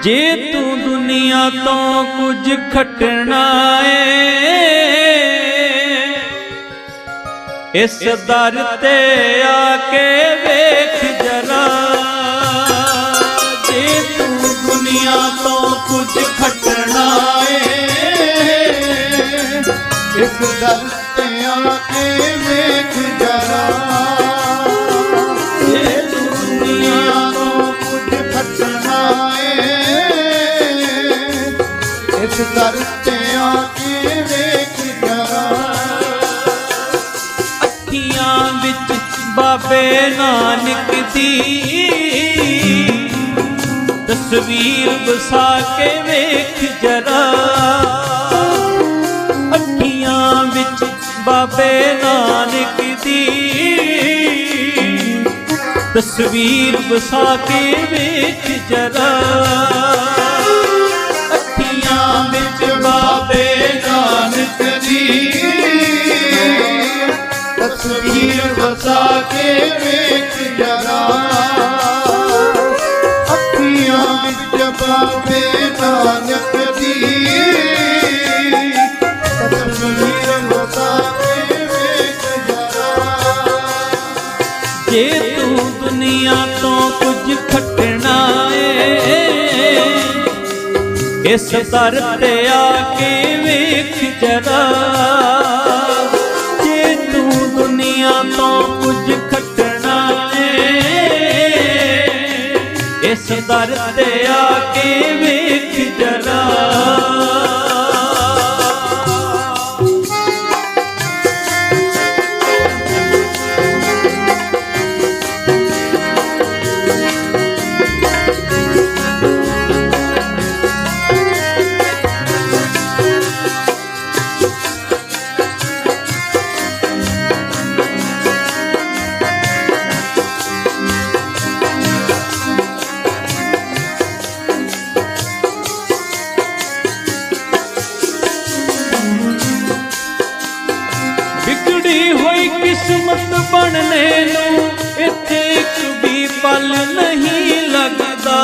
ਜੇ ਤੂੰ ਦੁਨੀਆ ਤੋਂ ਕੁਝ ਖੱਟਣਾ ਏ, ਇਸ ਦਰ ਤੇ ਆ ਕੇ ਵੇਖ ਜਰਾ, ਜੇ ਤੂੰ ਦੁਨੀਆ ਤੋਂ ਕੁਝ ਖੱਟਣਾ ਏ, ਇਸ ਦਰ ਤੇ ਆ ਕੇ ਵੇਖ ਜਰਾ, ਜੇ ਤੂੰ ਦੁਨੀਆ ਤੋਂ ਕੁਝ ਖੱਟਣਾ ਏ, ਇਸ ਦਰ ਤੇ ਆ ਕੇ ਵੇਖ ਜਰਾ। ਅੱਖੀਆਂ ਵਿੱਚ ਬਾਬੇ ਨਾਨਕ ਦੀ ਤਸਵੀਰ ਵਸਾ ਕੇ ਵੇਖ ਜਰਾ, ਅੱਖੀਆਂ ਵਿੱਚ ਬਾਬੇ ਨਾਨਕ ਦੀ ਤਸਵੀਰ ਵਸਾ ਕੇ ਵੇਖ ਜਰਾ, ਅੱਖੀਆਂ ਵਿੱਚ ਬਾਬੇ ਨਾਨਕ ਦੀ ਤਸਵੀਰ ਵਸਾ ਕੇ ਵੇਖ ਜਰਾ, ਅੱਖੀਆਂ ਵਿੱਚ ਬਾਬੇ ਨਾਨਕ ਦੀ ਤਸਵੀਰ ਵਸਾ ਕੇ ਵੇਖ ਜਰਾ। ਜੇ ਤੂੰ ਦੁਨੀਆ ਤੋਂ ਕੁਝ ਖੱਟਣਾ ਏ, ਇਸ ਦਰ ਤੇ ਆ ਕੇ ਵੇਖ ਜਰਾ, ਜੇ ਤੂੰ ਦੁਨੀਆ ਤੋਂ ਕੁਝ ਖੱਟਣਾ ਏ, ਇਸ ਦਰ ਤੇ ਆ ਕੇ ਵੇਖ ਜਰਾ। बिगड़ी हुई किस्मत बनने नूं इत्थे एक भी पल नहीं लगदा।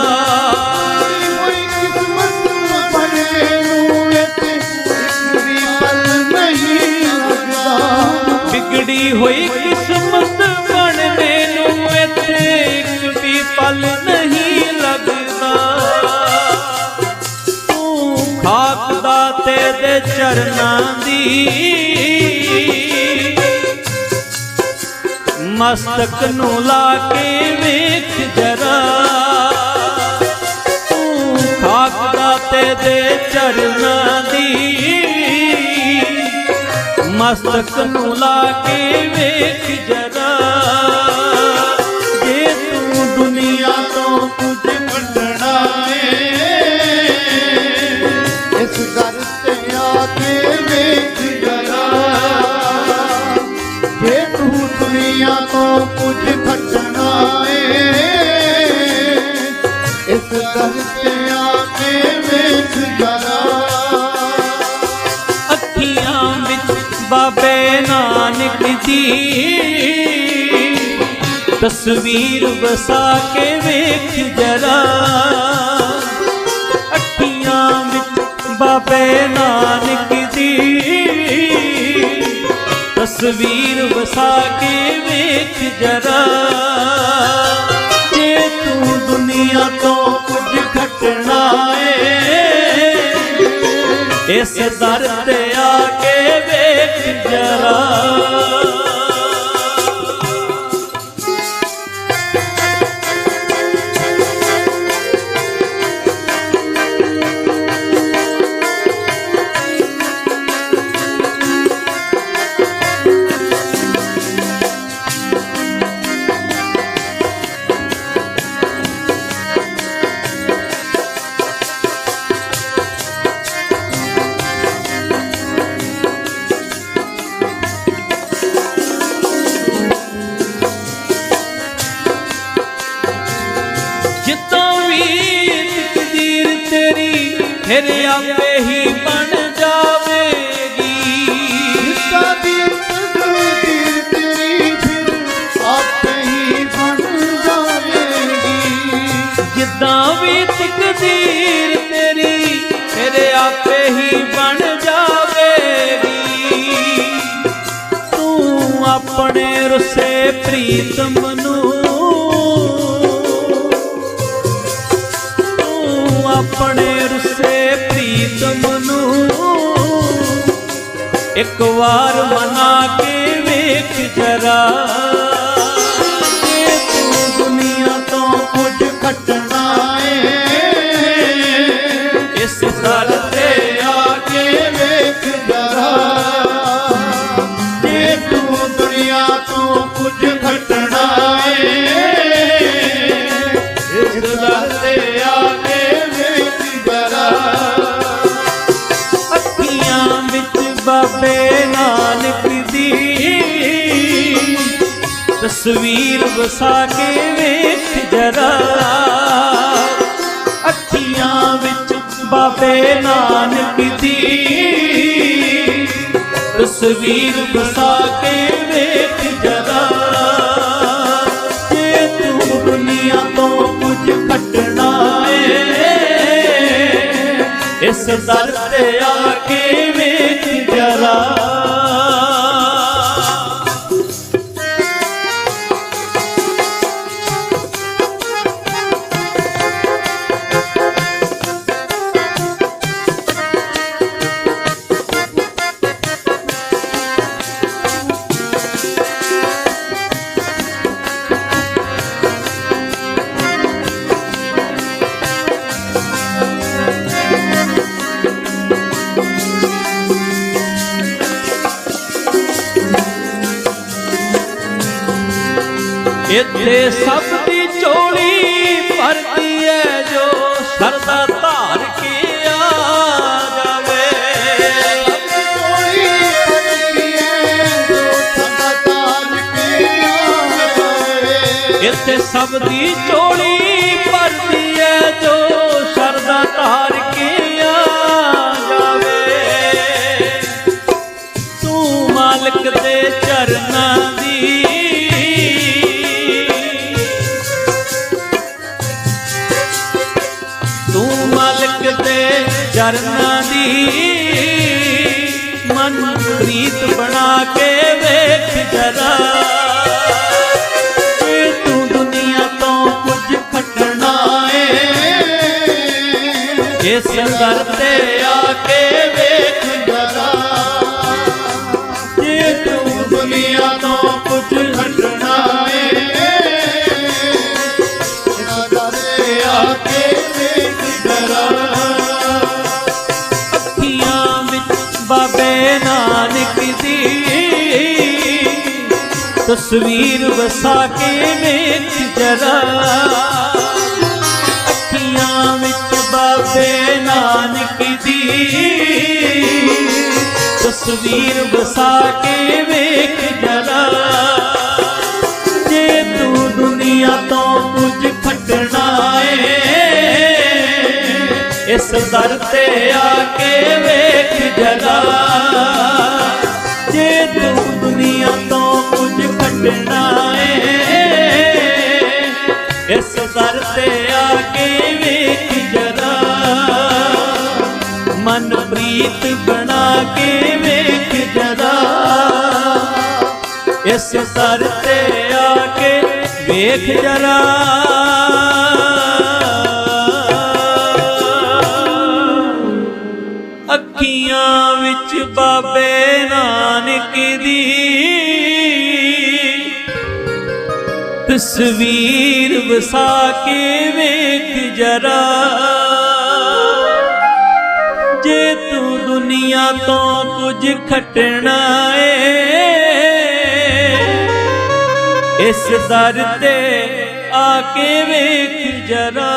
बिगड़ी हुई किस्मत बनने नूं इत्थे एक भी पल नहीं लगदा। तू खाक दा तेरे चरनां दी मस्तक नूं ला के वेख जरा। तू खाक दा तेरे चरनां दी मस्तक नूं ला के वेख जरा। जे तू दुनिया तो कुछ कटना है इस दर ते आके वेख जरा। जे तू दुनिया तो कुछ कटना है इस दर ते आके वेख जरा। अखियां विच बाबे नानक दी तस्वीर बसा के वेख जरा। अखियां विच बाबे नानक दी तस्वीर बसा के वेख जरा। जे तू दुनिया तो कुछ घटना है इस दर ते आके वेख जरा। फिर आपे ही बन जावेगी। आपे ही बन जावेगी। जिद्दां भी तकदीर तेरी फिर आपे ही बन जावेगी। तू अपने रुसे प्रीतम नूं अपने रुसे प्रीतम नूं एक बार मना के वेख जरा। जे तू दुनिया तो कुछ खटना है इस दर ते आके वेख जरा। जे तू दुनिया तो कुछ खटना है इस दर ते आके बाबे नानक दी तस्वीर बसा के वेख जरा। अखियां विच बाबे नानक दी तस्वीर बसा के वेख जरा। जे तू दुनिया तो कुछ खटना है इस दर ते आके वेख जरा। इत्थे सब दी चोली भरती है जो शरदा धार के आ जावे। इत्थे सब दी चोली भरती है जो शरदा धार के आ जावे। ਦੇ ਚਰਨਾਂ ਦੀ ਤੂੰ ਮਾਲਕ ਦੇ ਚਰਨਾਂ ਦੀ ਮਨ ਪ੍ਰੀਤ ਬਣਾ ਕੇ ਵੇਖ ਜਰਾ ਜੇ ਤੂੰ ਦੁਨੀਆ ਤੋਂ ਕੁਝ ਖੱਟਣਾ ਇਸ ਦਰ ਤੇ ਆ ਕੇ ਵੇਖ ਜਰਾ ਜੇ ਤੂੰ ਦੁਨੀਆ ਤੋਂ ਕੁਝ ਖੱਟਣਾ ਇਸ ਦਰ ਤੇ ਆ ਕੇ ਵੇਖ ਜਰਾ ਅੱਖੀਆਂ ਵਿੱਚ ਬਾਬੇ ਨਾਨਕ ਦੀ ਤਸਵੀਰ ਵਸਾ ਕੇ ਵੇਖ ਜਰਾ ਅੱਖੀਆਂ ਵਿੱਚ ਬਾਬੇ ਨਾਨਕ ਦੀ ਤਸਵੀਰ ਵਸਾ ਕੇ ਵੇਖ ਜਰਾ ਜੇ ਤੂੰ ਦੁਨੀਆ ਤੋਂ ਕੁਝ ਖੱਟਣਾ ਇਸ ਦਰ ਤੇ ਆ ਕੇ ਵੇਖ ਜਰਾ ਜੇ ਤੂੰ ਦੁਨੀਆ ਤੋਂ ਕੁਝ ਖੱਟਣਾ ਇਸ ਦਰ ਤੇ ਆ ਕੇ ਵੇਖ ਜਰਾ ਮਨ ਪ੍ਰੀਤ ਬਣਾ ਕੇ ਵੇਖ ਜਰਾ ਇਸ ਦਰ ਤੇ ਆ ਕੇ ਵੇਖ ਜਰਾ ਅੱਖੀਆਂ ਵਿੱਚ ਬਾਬੇ ਨਾਨਕ ਦੀ ਤਸਵੀਰ ਵਸਾ ਕੇ ਵੇਖ ਜਰਾ ਜੇ ਤੂੰ ਦੁਨੀਆ ਤੋਂ ਕੁਝ ਖੱਟਣਾ ਇਸ ਦਰ ਤੇ ਆ ਕੇ ਵੇਖ ਜਰਾ